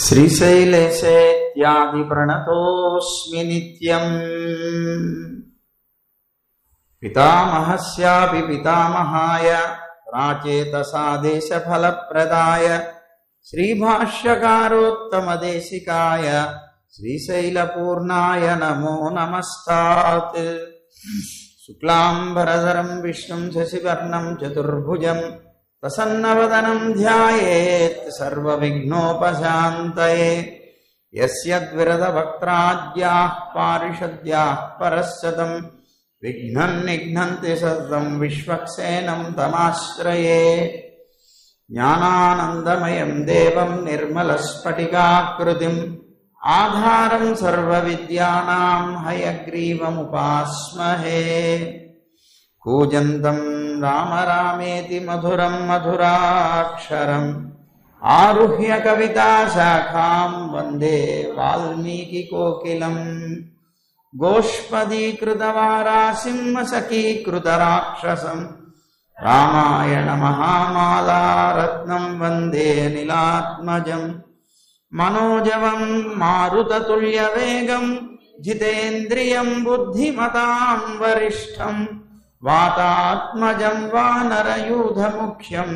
శ్రీశైలేశేత్యాది ప్రణతోస్మి నిత్యం. పితామహస్యాపి పితామహాయ ప్రాచేతసా దేశఫలప్రదాయ శ్రీభాష్యకారోత్తమదేశికాయ శ్రీశైలపూర్ణాయ నమో నమస్తాత్. శుక్లాంబరధరం విష్ణుం శశివర్ణం చతుర్భుజం ప్రసన్నవదనం ధ్యాయేత్ సర్వవిఘ్నోపశాంతయే. యస్యద్విరదవక్త్రాద్యాః పారిషద్యాః పరస్సతం విఘ్నం నిఘ్నంతి సతతం విశ్వక్సేనం తమాశ్రయే. జ్ఞానానందమయం దేవం నిర్మలస్ఫటికాకృతిం ఆధారం సర్వవిద్యానాం హయగ్రీవముపాస్మహే. కూజంతం రామ రామేతి మధురం మధురాక్షరం ఆరుహ్య కవితాశాఖాం వందే వాల్మీకికోకిలం. గోష్పదీకృతవారాసిం సఖీకృతరాక్షసం రామాయణ మహామాలారత్నం వందే నీలాత్మజం. మనోజవం మారుతతుల్యవేగం జితేంద్రియం బుద్ధిమతాం వరిష్టం వాతాత్మజం వానరయూధముఖ్యం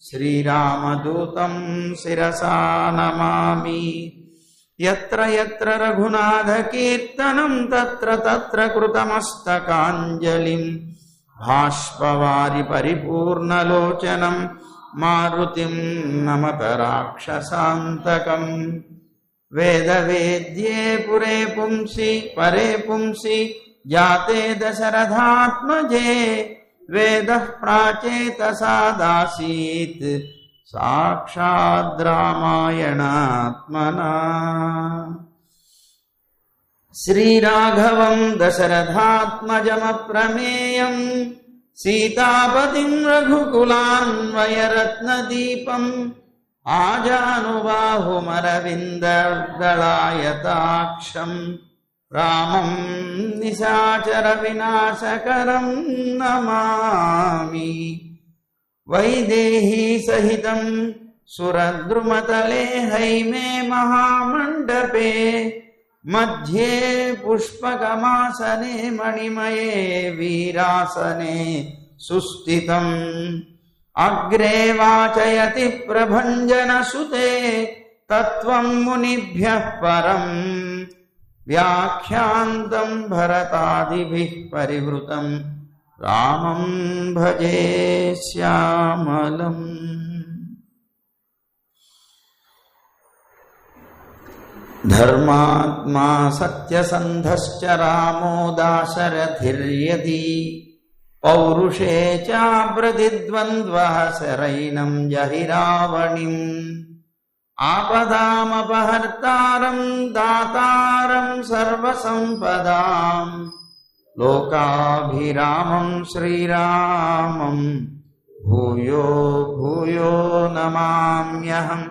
శ్రీరామదూతం శిరసా నమామి. యత్ర యత్ర రఘునాథకీర్తనం తత్ర తత్ర కృతమస్తకాంజలిం భాష్పవారి పరిపూర్ణలోచనం మారుతిం నమత రాక్షసాంతకం. వేదవేద్యే పురే పుంసి పరే పుంసి జాతే దశరథాత్మజే వేదః ప్రాచేతసాదాసీత్ సాక్షాద్ రామాయణాత్మనా. శ్రీరాఘవం దశరథాత్మజమప్రమేయం సీతాపతిం రఘుకులాన్వయరత్నదీపం ఆజానుబాహుమరవిందదళాయతాక్షం రామం నిశాచర వినాశకరం నమామి. వైదేహీ సహితం సురద్రుమతలే హైమే మహామండపే మధ్యే పుష్పకమాసనే మణిమయే వీరాసనే సుస్థితం. అగ్రే వాచయతి ప్రభంజనసుతే తత్వం మునిభ్యః పరం వ్యాఖ్యాంతం భరతాదిభిః పరివృతం రామం భజే శ్యామలం. ధర్మాత్మా సత్యసంధశ్చ రామో దాశరథిర్యది పౌరుషే చాప్రతిద్వంద్వః శరైనం జహి రావణిం. ఆపదామపహర్తారం దాతారం సర్వసంపదాం లోకాభిరామం శ్రీరామం భూయో భూయో నమామ్యహం.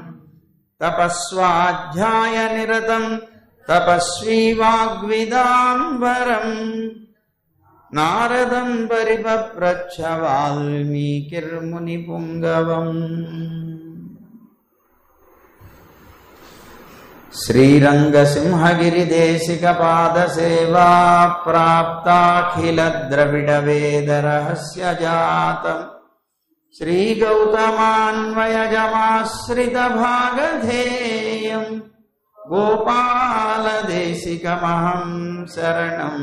తపస్వాధ్యాయ నిరతం తపస్వీ వాగ్విదాంబరం నారదం పరిపప్రచ్ఛ వాల్మీకిర్మునిపుంగవం. శ్రీరంగసింహగిరిదేశికపాదసేవా ప్రాప్తాఖిలద్రవిడవేదరహస్యజాతం శ్రీగౌతమాన్వయజమాశ్రితభాగధేయం గోపాలదేశికమహం శరణం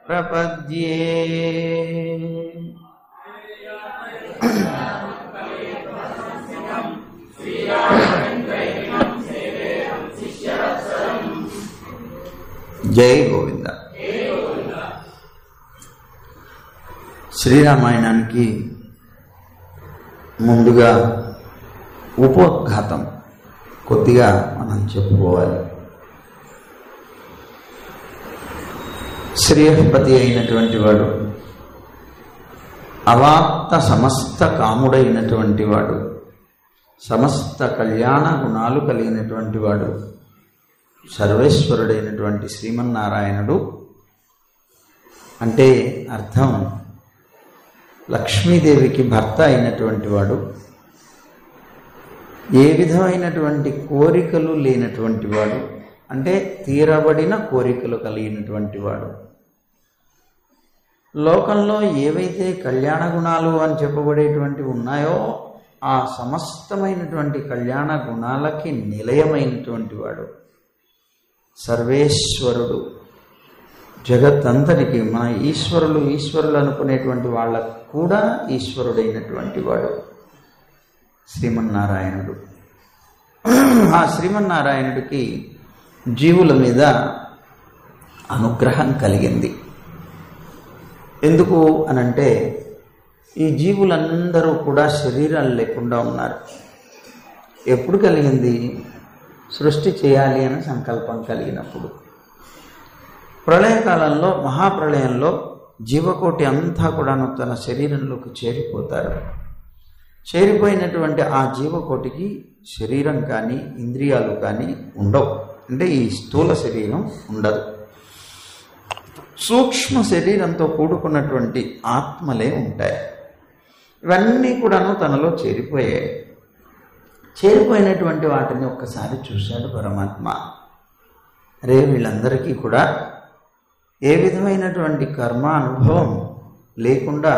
ప్రపద్యే. జై గోవింద. శ్రీరామాయణానికి ముందుగా ఉపోద్ఘాతం కొద్దిగా మనం చెప్పుకోవాలి. శ్రేయఃపతి అయినటువంటి వాడు, అవాప్త సమస్త కాముడైనటువంటి వాడు, సమస్త కళ్యాణ గుణాలు కలిగినటువంటి వాడు, సర్వేశ్వరుడైనటువంటి శ్రీమన్నారాయణుడు అంటే అర్థం లక్ష్మీదేవికి భర్త అయినటువంటి వాడు, ఏ విధమైనటువంటి కోరికలు లేనటువంటి వాడు, అంటే తీరబడిన కోరికలు కలిగినటువంటి వాడు. లోకంలో ఏవైతే కళ్యాణ గుణాలు అని చెప్పబడేటువంటివి ఉన్నాయో ఆ సమస్తమైనటువంటి కళ్యాణ గుణాలకి నిలయమైనటువంటి వాడు, సర్వేశ్వరుడు, జగత్తంతటికి మన ఈశ్వరులు అనుకునేటువంటి వాళ్ళకు కూడా ఈశ్వరుడైనటువంటి వాడు శ్రీమన్నారాయణుడు. ఆ శ్రీమన్నారాయణుడికి జీవుల మీద అనుగ్రహం కలిగింది. ఎందుకు అనంటే ఈ జీవులందరూ కూడా శరీరాలు లేకుండా ఉన్నారు. ఎప్పుడు కలిగింది? సృష్టి చేయాలి అనే సంకల్పం కలిగినప్పుడు. ప్రళయకాలంలో, మహాప్రళయంలో జీవకోటి అంతా కూడాను తన శరీరంలోకి చేరిపోతారు. చేరిపోయినటువంటి ఆ జీవకోటికి శరీరం కానీ ఇంద్రియాలు కానీ ఉండవు. అంటే ఈ స్థూల శరీరం ఉండదు. సూక్ష్మ శరీరంతో కూడుకున్నటువంటి ఆత్మలే ఉంటాయి. ఇవన్నీ కూడాను తనలో చేరిపోయాయి. చేరిపోయినటువంటి వాటిని ఒక్కసారి చూశాడు పరమాత్మ. అరే, వీళ్ళందరికీ కూడా ఏ విధమైనటువంటి కర్మ అనుభవం లేకుండా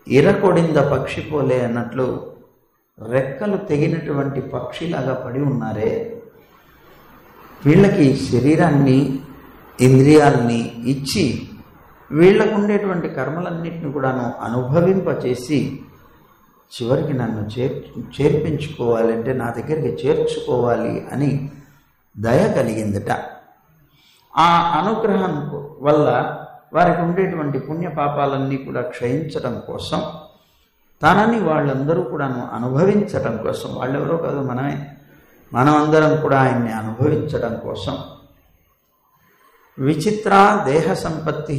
ఇరకొడింద పక్షి పోలే అన్నట్లు రెక్కలు తెగినటువంటి పక్షిలాగా పడి ఉన్నారే, వీళ్ళకి శరీరాన్ని ఇంద్రియాలని ఇచ్చి వీళ్లకు ఉండేటువంటి కర్మలన్నింటినీ కూడాను అనుభవింపచేసి చివరికి నన్ను చేర్పించుకోవాలంటే నా దగ్గరికి చేర్చుకోవాలి అని దయ కలిగిందట. ఆ అనుగ్రహం వల్ల వారికి ఉండేటువంటి పుణ్యపాపాలన్నీ కూడా క్షయించడం కోసం, తనని వాళ్ళందరూ కూడాను అనుభవించడం కోసం, వాళ్ళెవరో కాదు మనమే, మనమందరం కూడా ఆయన్ని అనుభవించడం కోసం విచిత్ర దేహ సంపత్తి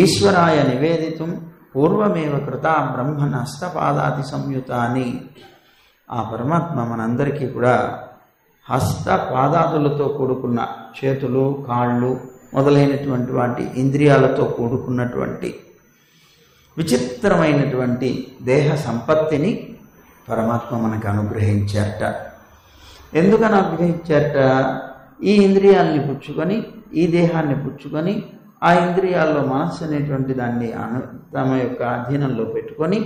ఈశ్వరాయ నివేదితం పూర్వమేవ కృత బ్రహ్మణ హస్తపాదాది సంయుత అని ఆ పరమాత్మ మనందరికీ కూడా హస్తపాదాదులతో కూడుకున్న చేతులు, కాళ్ళు మొదలైనటువంటి వాటి ఇంద్రియాలతో కూడుకున్నటువంటి విచిత్రమైనటువంటి దేహ సంపత్తిని పరమాత్మ మనకు అనుగ్రహించారట. ఎందుకని అనుగ్రహించారట? ఈ ఇంద్రియాలని పుచ్చుకొని, ఈ దేహాన్ని పుచ్చుకొని, ఆ ఇంద్రియాల్లో మనస్సు అనేటువంటి దాన్ని తమ యొక్క అధీనంలో పెట్టుకొని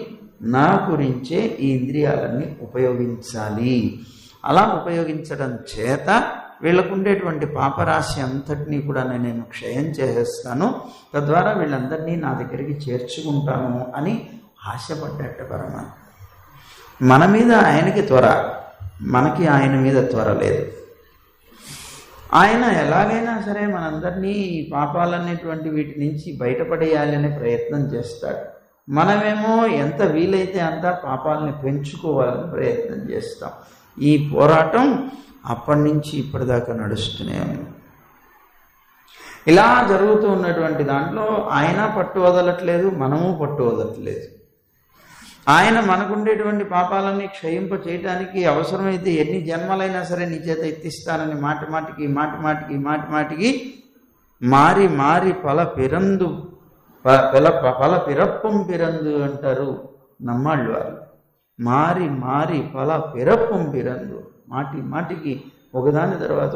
నా గురించే ఈ ఇంద్రియాలన్నీ ఉపయోగించాలి. అలా ఉపయోగించడం చేత వీళ్ళకు ఉండేటువంటి పాపరాశి అంతటినీ కూడా నేను క్షయం చేసేస్తాను, తద్వారా వీళ్ళందరినీ నా దగ్గరికి చేర్చుకుంటాను అని ఆశపడ్డట్ట పరమాత్మ. మన మీద ఆయనకి త్వర, మనకి ఆయన మీద త్వర లేదు. ఆయన ఎలాగైనా సరే మనందరినీ ఈ పాపాలనేటువంటి వీటి నుంచి బయటపడేయాలి అనే ప్రయత్నం చేస్తాడు. మనమేమో ఎంత వీలైతే అంత పాపాలని పెంచుకోవాలని ప్రయత్నం చేస్తాం. ఈ పోరాటం అప్పటి నుంచి ఇప్పటిదాకా నడుస్తూనే ఉంది. ఇలా జరుగుతూ ఉన్నటువంటి దాంట్లో ఆయన పట్టు వదలట్లేదు, మనము పట్టు వదలట్లేదు. ఆయన మనకుండేటువంటి పాపాలన్నీ క్షయింప చేయడానికి అవసరమైతే ఎన్ని జన్మలైనా సరే నీ చేత ఎత్తిస్తానని మాటి మాటికి మారి మారి పల పిరప్పం పిరందు అంటారు నమ్మాళ్ళు వారు. మారి మారి పల పిరప్పం పిరందు, మాటికి ఒకదాని తర్వాత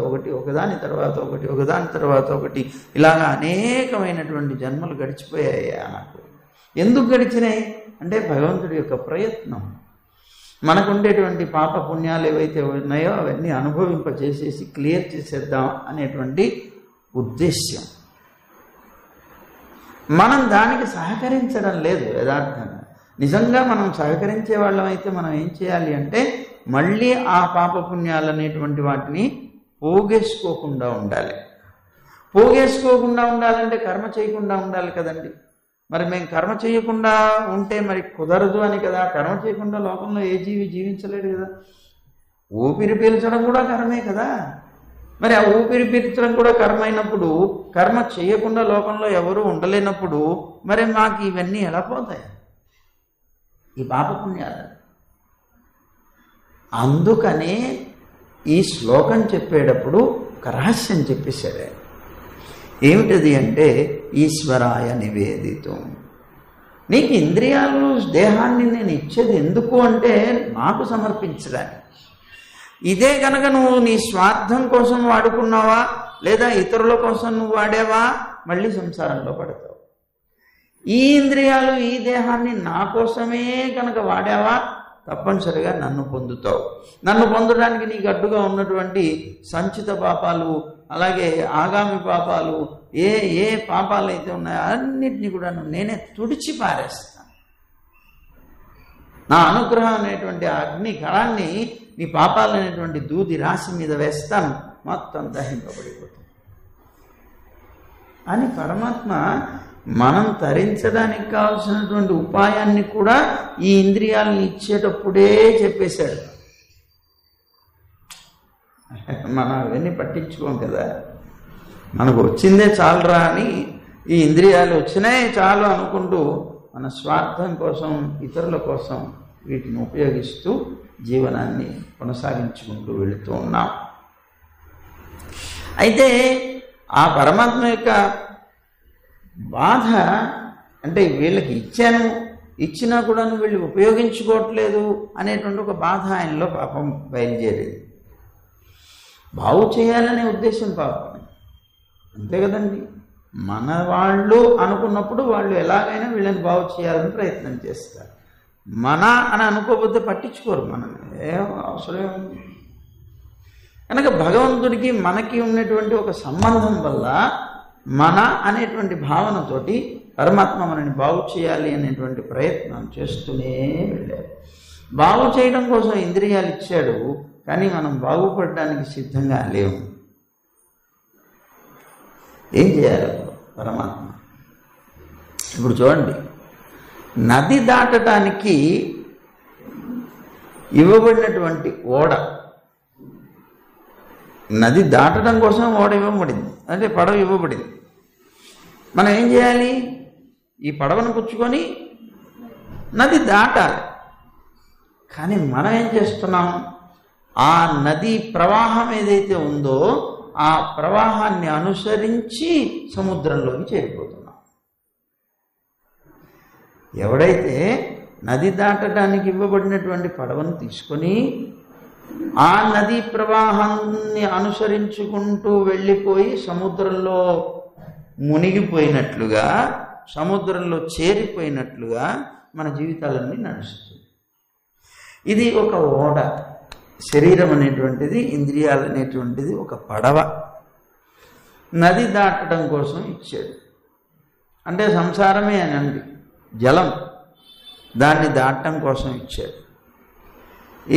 ఒకటి ఇలాగా అనేకమైనటువంటి జన్మలు గడిచిపోయాయి నాకు. ఎందుకు గడిచినాయి అంటే భగవంతుడి యొక్క ప్రయత్నం. మనకు ఉండేటువంటి పాప పుణ్యాలు ఏవైతే ఉన్నాయో అవన్నీ అనుభవింపచేసేసి క్లియర్ చేసేద్దాం అనేటువంటి ఉద్దేశ్యం. మనం దానికి సహకరించడం లేదు. యథార్థంగా నిజంగా మనం సహకరించే వాళ్ళం అయితే మనం ఏం చేయాలి అంటే మళ్ళీ ఆ పాప పుణ్యాలు అనేటువంటి వాటిని పోగేసుకోకుండా ఉండాలి. పోగేసుకోకుండా ఉండాలంటే కర్మ చేయకుండా ఉండాలి కదండి. మరి మేము కర్మ చేయకుండా ఉంటే మరి కుదరదు అని కదా. కర్మ చేయకుండా లోకంలో ఏ జీవి జీవించలేడు కదా. ఊపిరి పీల్చడం కూడా కర్మే కదా. మరి ఆ ఊపిరి పీల్చడం కూడా కర్మ అయినప్పుడు, కర్మ చేయకుండా లోకంలో ఎవరూ ఉండలేనప్పుడు మరి మాకు ఇవన్నీ ఎలా పోతాయి, ఈ పాపపుణ్యాలు? అందుకనే ఈ శ్లోకం చెప్పేటప్పుడు ఒక రహస్యం చెప్పేశారు. ఏమిటది అంటే ఈశ్వరాయ నివేదితం. నీకు ఇంద్రియాలు దేహాన్ని నేను ఇచ్చేది ఎందుకు అంటే నాకు సమర్పించడానికి. ఇదే కనుక నువ్వు నీ స్వార్థం కోసం వాడుకున్నావా లేదా ఇతరుల కోసం నువ్వు వాడావా మళ్ళీ సంసారంలో పడతావు. ఈ ఇంద్రియాలు ఈ దేహాన్ని నా కోసమే కనుక వాడావా తప్పనిసరిగా నన్ను పొందుతావు. నన్ను పొందడానికి నీకు అడ్డుగా ఉన్నటువంటి సంచిత పాపాలు, అలాగే ఆగామి పాపాలు, ఏ ఏ పాపాలు అయితే ఉన్నాయో అన్నిటినీ కూడా నేనే తుడిచి పారేస్తాను. నా అనుగ్రహం అనేటువంటి అగ్ని కళాన్ని నీ పాపాలు అనేటువంటి దూది రాశి మీద వేస్తాను, మొత్తం దహింపబడిపోతుంది అని పరమాత్మ మనం తరించడానికి కావాల్సినటువంటి ఉపాయాన్ని కూడా ఈ ఇంద్రియాలను ఇచ్చేటప్పుడే చెప్పేశాడు. మనం అవన్నీ పట్టించుకోం కదా. మనకు వచ్చిందే చాలరా అని ఈ ఇంద్రియాలు వచ్చినాయి చాలు అనుకుంటూ మన స్వార్థం కోసం ఇతరుల కోసం వీటిని ఉపయోగిస్తూ జీవనాన్ని కొనసాగించుకుంటూ వెళుతూ ఉన్నాం. అయితే ఆ పరమాత్మ యొక్క బాధ అంటే వీళ్ళకి ఇచ్చాను, ఇచ్చినా కూడా వీళ్ళు ఉపయోగించుకోవట్లేదు అనేటువంటి ఒక బాధ ఆయనలో పాపం బయలుదేరేది. బాగు చేయాలనే ఉద్దేశం పాపం, అంతే కదండి. మన వాళ్ళు అనుకున్నప్పుడు వాళ్ళు ఎలాగైనా వీళ్ళని బాగు చేయాలని ప్రయత్నం చేస్తారు. మన అని అనుకోకపోతే పట్టించుకోరు, మనం ఏం అవసరం. కనుక భగవంతుడికి మనకి ఉన్నటువంటి ఒక సంబంధం వల్ల మన అనేటువంటి భావనతోటి పరమాత్మ మనని బాగు చేయాలి అనేటువంటి ప్రయత్నం చేస్తూనే వెళ్ళారు. బాగు చేయడం కోసం ఇంద్రియాలు ఇచ్చాడు, కానీ మనం బాగుపడడానికి సిద్ధంగా లేవు. ఏం చేయాలి పరమాత్మ? ఇప్పుడు చూడండి, నది దాటడానికి ఇవ్వబడినటువంటి ఓడ, నది దాటడం కోసం ఓడ ఇవ్వబడింది, అంటే పడవ ఇవ్వబడింది. మనం ఏం చేయాలి? ఈ పడవను పుచ్చుకొని నది దాటాలి. కానీ మనం ఏం చేస్తున్నాం? ఆ నది ప్రవాహం ఏదైతే ఉందో ఆ ప్రవాహాన్ని అనుసరించి సముద్రంలోకి చేరిపోతున్నాం. ఎవడైతే నది దాటడానికి ఇవ్వబడినటువంటి పడవను తీసుకొని ఆ నదీ ప్రవాహాన్ని అనుసరించుకుంటూ వెళ్ళిపోయి సముద్రంలో మునిగిపోయినట్లుగా, సముద్రంలో చేరిపోయినట్లుగా మన జీవితాలన్నీ నడుస్తుంది. ఇది ఒక ఓడ. శరీరం అనేటువంటిది, ఇంద్రియాలు అనేటువంటిది ఒక పడవ. నది దాటడం కోసం ఇచ్చాడు. అంటే సంసారమే అనండి, జలం, దాన్ని దాటడం కోసం ఇచ్చాడు.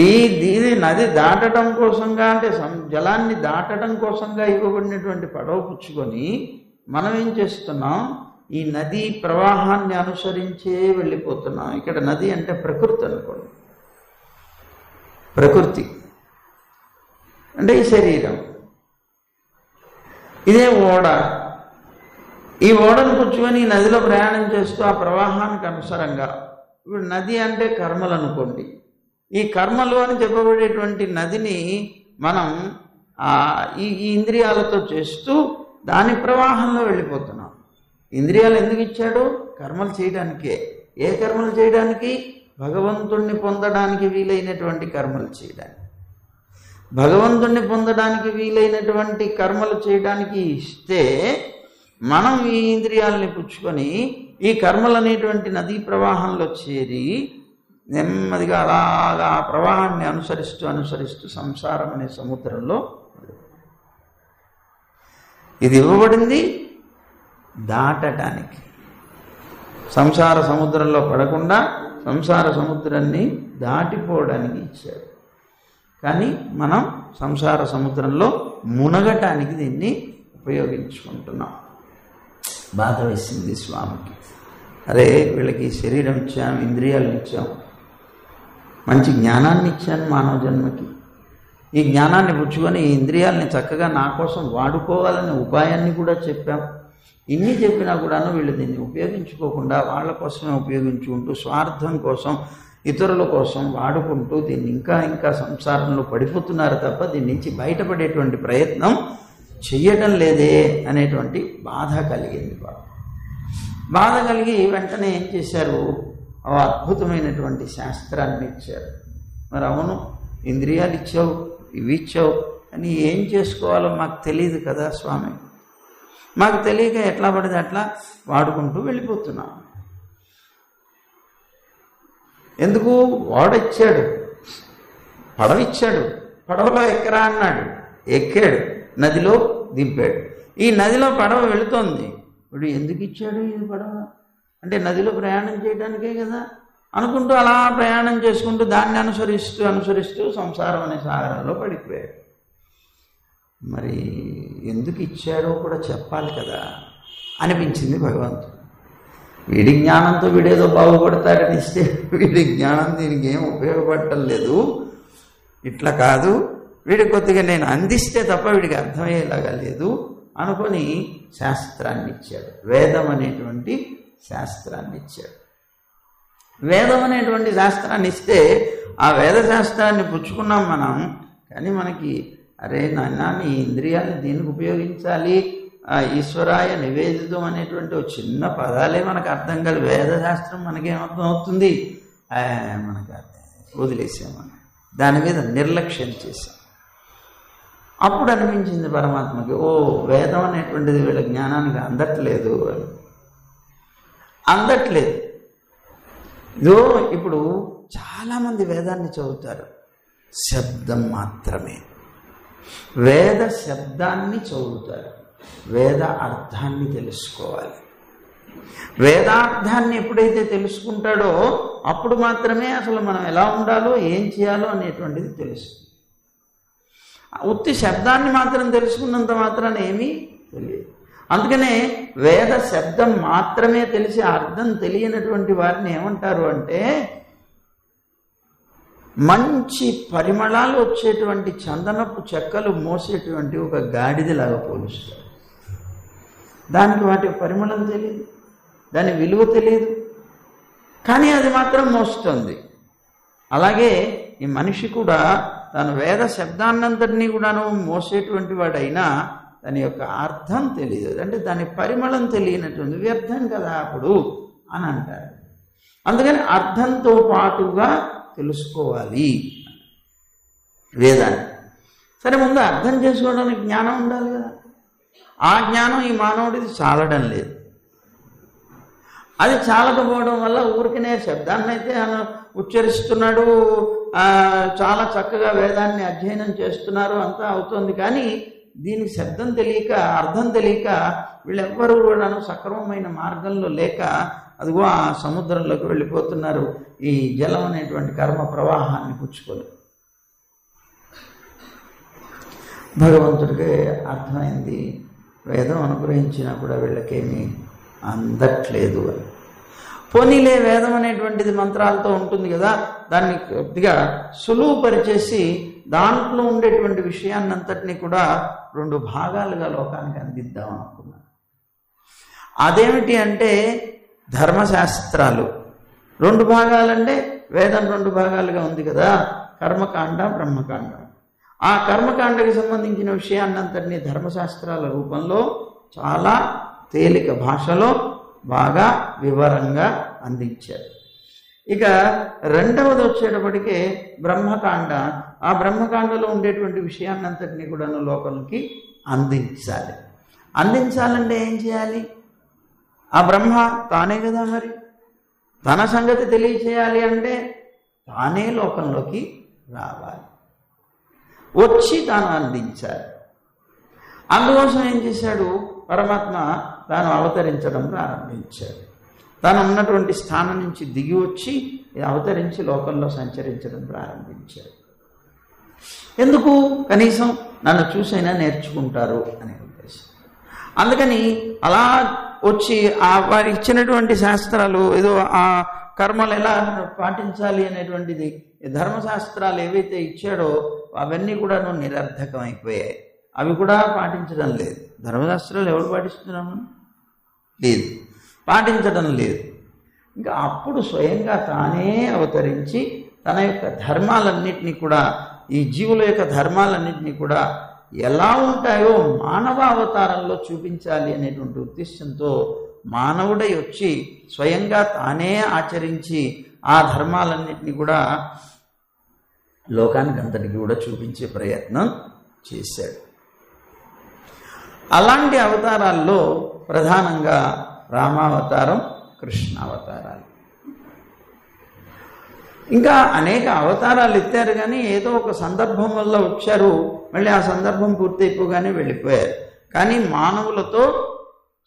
ఇది నది దాటడం కోసంగా, అంటే జలాన్ని దాటడం కోసంగా ఇవ్వబడినటువంటి పడవ పుచ్చుకొని మనం ఏం చేస్తున్నాం? ఈ నదీ ప్రవాహాన్ని అనుసరించే వెళ్ళిపోతున్నాం. ఇక్కడ నది అంటే ప్రకృతి అనుకోండి. ప్రకృతి అంటే ఈ శరీరం, ఇదే ఓడ. ఈ ఓడను పుచ్చుకొని ఈ నదిలో ప్రయాణం చేస్తూ ఆ ప్రవాహానికి అనుసారంగా, ఇప్పుడు నది అంటే కర్మలు అనుకోండి. ఈ కర్మలు అని చెప్పబడేటువంటి నదిని మనం ఈ ఇంద్రియాలతో చేస్తూ దాని ప్రవాహంలో వెళ్ళిపోతున్నాం. ఇంద్రియాలు ఎందుకు ఇచ్చాడు? కర్మలు చేయడానికే. ఏ కర్మలు చేయడానికి? భగవంతుణ్ణి పొందడానికి వీలైనటువంటి కర్మలు చేయడానికి. భగవంతుణ్ణి పొందడానికి వీలైనటువంటి కర్మలు చేయడానికి ఇస్తే మనం ఈ ఇంద్రియాలని పుచ్చుకొని ఈ కర్మలు అనేటువంటి నదీ ప్రవాహంలో చేరి నెమ్మదిగా అలాగా ఆ ప్రవాహాన్ని అనుసరిస్తూ అనుసరిస్తూ సంసారం అనే సముద్రంలో, ఇది ఇవ్వబడింది దాటడానికి. సంసార సముద్రంలో పడకుండా సంసార సముద్రాన్ని దాటిపోవడానికి ఇచ్చాడు. కానీ మనం సంసార సముద్రంలో మునగటానికి దీన్ని ఉపయోగించుకుంటున్నాం. బాధ వేసింది స్వామికి. అరే, వీళ్ళకి శరీరం ఇచ్చాం, ఇంద్రియాలను ఇచ్చాం, మంచి జ్ఞానాన్ని ఇచ్చాను మానవ జన్మకి. ఈ జ్ఞానాన్ని పుచ్చుకొని ఈ ఇంద్రియాలని చక్కగా నా కోసం వాడుకోవాలనే ఉపాయాన్ని కూడా చెప్పాం. ఇన్ని చెప్పినా కూడాను వీళ్ళు దీన్ని ఉపయోగించుకోకుండా వాళ్ళ కోసమే ఉపయోగించుకుంటూ స్వార్థం కోసం, ఇతరుల కోసం వాడుకుంటూ దీన్ని ఇంకా ఇంకా సంసారంలో పడిపోతున్నారు తప్ప దీని నుంచి బయటపడేటువంటి ప్రయత్నం చెయ్యటం లేదే అనేటువంటి బాధ కలిగింది. బాధ కలిగి వెంటనే ఏం చేశారు, అద్భుతమైనటువంటి శాస్త్రాన్ని ఇచ్చారు. మరి అవును, ఇంద్రియాలు ఇచ్చావు, ఇవి ఇచ్చావు, అని ఏం చేసుకోవాలో మాకు తెలియదు కదా స్వామి, మాకు తెలియక ఎట్లా పడితే అట్లా వాడుకుంటూ వెళ్ళిపోతున్నాం. ఎందుకు? వాడిచ్చాడు, పడవ ఇచ్చాడు, పడవలో ఎక్కరా అన్నాడు, ఎక్కాడు, నదిలో దింపాడు. ఈ నదిలో పడవ వెళుతోంది. ఇప్పుడు ఎందుకు ఇచ్చాడు ఇది పడవ అంటే నదిలో ప్రయాణం చేయడానికే కదా అనుకుంటూ అలా ప్రయాణం చేసుకుంటూ దాన్ని అనుసరిస్తూ సంసారం అనే సాగరంలో పడిపోయాడు. మరి ఎందుకు ఇచ్చాడో కూడా చెప్పాలి కదా అనిపించింది భగవంతుడు. వీడి జ్ఞానంతో వీడేదో బాగుపడతాడని ఇస్తే వీడి జ్ఞానం దీనికి ఏం ఉపయోగపడటం లేదు, ఇట్లా కాదు, వీడి కొద్దిగా నేను అందిస్తే తప్ప వీడికి అర్థమయ్యేలాగా లేదు అనుకొని శాస్త్రాన్ని ఇచ్చాడు. వేదం అనేటువంటి శాస్త్రాన్ని ఇచ్చాడు. వేదం అనేటువంటి శాస్త్రాన్ని ఇస్తే ఆ వేద శాస్త్రాన్ని పుచ్చుకున్నాం మనం. కానీ మనకి అరే నాయనా, నీ ఇంద్రియాన్ని దీనికి ఉపయోగించాలి, ఈశ్వరాయ నివేదితం అనేటువంటి ఒక చిన్న పదాలే మనకు అర్థం కాదు. వేదశాస్త్రం మనకేమర్థం అవుతుంది? మనకు అర్థం వదిలేసామని దాని మీద నిర్లక్ష్యం చేశాం. అప్పుడు అనిపించింది పరమాత్మకి, ఓ వేదం అనేటువంటిది వీళ్ళ జ్ఞానానికి అందట్లేదు అని. అందట్లేదు. ఇదో ఇప్పుడు చాలామంది వేదాన్ని చదువుతారు, శబ్దం మాత్రమే. వేద శబ్దాన్ని చదువుతారు, వేద అర్థాన్ని తెలుసుకోవాలి. వేదార్థాన్ని ఎప్పుడైతే తెలుసుకుంటాడో అప్పుడు మాత్రమే అసలు మనం ఎలా ఉండాలో ఏం చేయాలో అనేటువంటిది తెలుస్తుంది. ఉత్తి శబ్దాన్ని మాత్రం తెలుసుకున్నంత మాత్రాన ఏమీ తెలియదు. అందుకనే వేద శబ్దం మాత్రమే తెలిసి అర్థం తెలియనటువంటి వారిని ఏమంటారు అంటే, మంచి పరిమళాలు వచ్చేటువంటి చందనపు చెక్కలు మోసేటువంటి ఒక గాడిదలాగా పోలుస్తారు. దానికి వాటి పరిమళం తెలియదు, దాని విలువ తెలియదు, కానీ అది మాత్రం మోస్తుంది. అలాగే ఈ మనిషి కూడా తన వేద శబ్దాన్నంతటినీ కూడాను మోసేటువంటి వాడైనా దాని యొక్క అర్థం తెలియదు, అంటే దాని పరిమళం తెలియనటువంటి వ్యర్థం కదా అప్పుడు అని అంటారు. అందుకని అర్థంతో పాటుగా తెలుసుకోవాలి వేదాన్ని. సరే, ముందు అర్థం చేసుకోవడానికి జ్ఞానం ఉండాలి కదా. ఆ జ్ఞానం ఈ మానవుడిది చాలడం లేదు. అది చాలకపోవడం వల్ల ఊరికనే శబ్దాన్ని అయితే ఉచ్చరిస్తున్నాడు, చాలా చక్కగా వేదాన్ని అధ్యయనం చేస్తున్నారు, అంతా అవుతుంది. కానీ దీనికి శబ్దం తెలియక, అర్థం తెలియక వీళ్ళెవ్వరూ కూడాను సక్రమమైన మార్గంలో లేక అదిగో ఆ సముద్రంలోకి వెళ్ళిపోతున్నారు, ఈ జలం అనేటువంటి కర్మ ప్రవాహాన్ని పుచ్చుకొని. భగవంతుడికి అర్థమైంది, వేదం అనుగ్రహించినా కూడా వీళ్ళకేమీ అందట్లేదు అని. పోనీలే, వేదం అనేటువంటిది మంత్రాలతో ఉంటుంది కదా, దాన్ని కొద్దిగా సులువు పరిచేసి దాంట్లో ఉండేటువంటి విషయాన్నంతటినీ కూడా 2 భాగాలుగా లోకానికి అందిద్దాం అనుకున్నాను. అదేమిటి అంటే ధర్మశాస్త్రాలు 2 భాగాలంటే వేదం 2 భాగాలుగా ఉంది కదా, కర్మకాండ, బ్రహ్మకాండ. ఆ కర్మకాండకి సంబంధించిన విషయాన్నంతటినీ ధర్మశాస్త్రాల రూపంలో చాలా తేలిక భాషలో బాగా వివరంగా అందించారు. ఇక రెండవది వచ్చేటప్పటికే బ్రహ్మకాండ. ఆ బ్రహ్మకాండలో ఉండేటువంటి విషయాన్నంతటినీ కూడా లోకంకి అందించాలి. అందించాలంటే ఏం చేయాలి? ఆ బ్రహ్మ తానే కదా, మరి తన సంగతి తెలియచేయాలి అంటే తానే లోకంలోకి రావాలి, వచ్చి తాను అందించాలి. అందుకోసం ఏం చేశాడు పరమాత్మ? తాను అవతరించడం ప్రారంభించాడు. తాను ఉన్నటువంటి స్థానం నుంచి దిగి వచ్చి అవతరించి లోకంలో సంచరించడం ప్రారంభించాడు. ఎందుకు? కనీసం నన్ను చూసైనా నేర్చుకుంటారు అనే ఉద్దేశం. అందుకని అలా వచ్చి వారు ఇచ్చినటువంటి శాస్త్రాలు, ఏదో ఆ కర్మలు ఎలా పాటించాలి అనేటువంటిది, ధర్మశాస్త్రాలు ఏవైతే ఇచ్చాడో అవన్నీ కూడా నిరర్థకమైపోయాయి. అవి కూడా పాటించడం లేదు. ధర్మశాస్త్రాలు ఎవరు పాటిస్తున్నాము? లేదు, పాటించడం లేదు. ఇంకా అప్పుడు స్వయంగా తానే అవతరించి తన యొక్క ధర్మాలన్నింటినీ కూడా, ఈ జీవుల యొక్క ధర్మాలన్నింటినీ కూడా ఎలా ఉంటాయో మానవ అవతారంలో చూపించాలి అనేటువంటి ఉద్దేశంతో మానవుడై వచ్చి స్వయంగా తానే ఆచరించి ఆ ధర్మాలన్నింటినీ కూడా లోకానికి అంతటికి కూడా చూపించే ప్రయత్నం చేశాడు. అలాంటి అవతారాల్లో ప్రధానంగా రామావతారం, కృష్ణావతారాలు. ఇంకా అనేక అవతారాలు ఎత్తారు, కానీ ఏదో ఒక సందర్భం వల్ల వచ్చారు, మళ్ళీ ఆ సందర్భం పూర్తయిపోగానే వెళ్ళిపోయారు. కానీ మానవులతో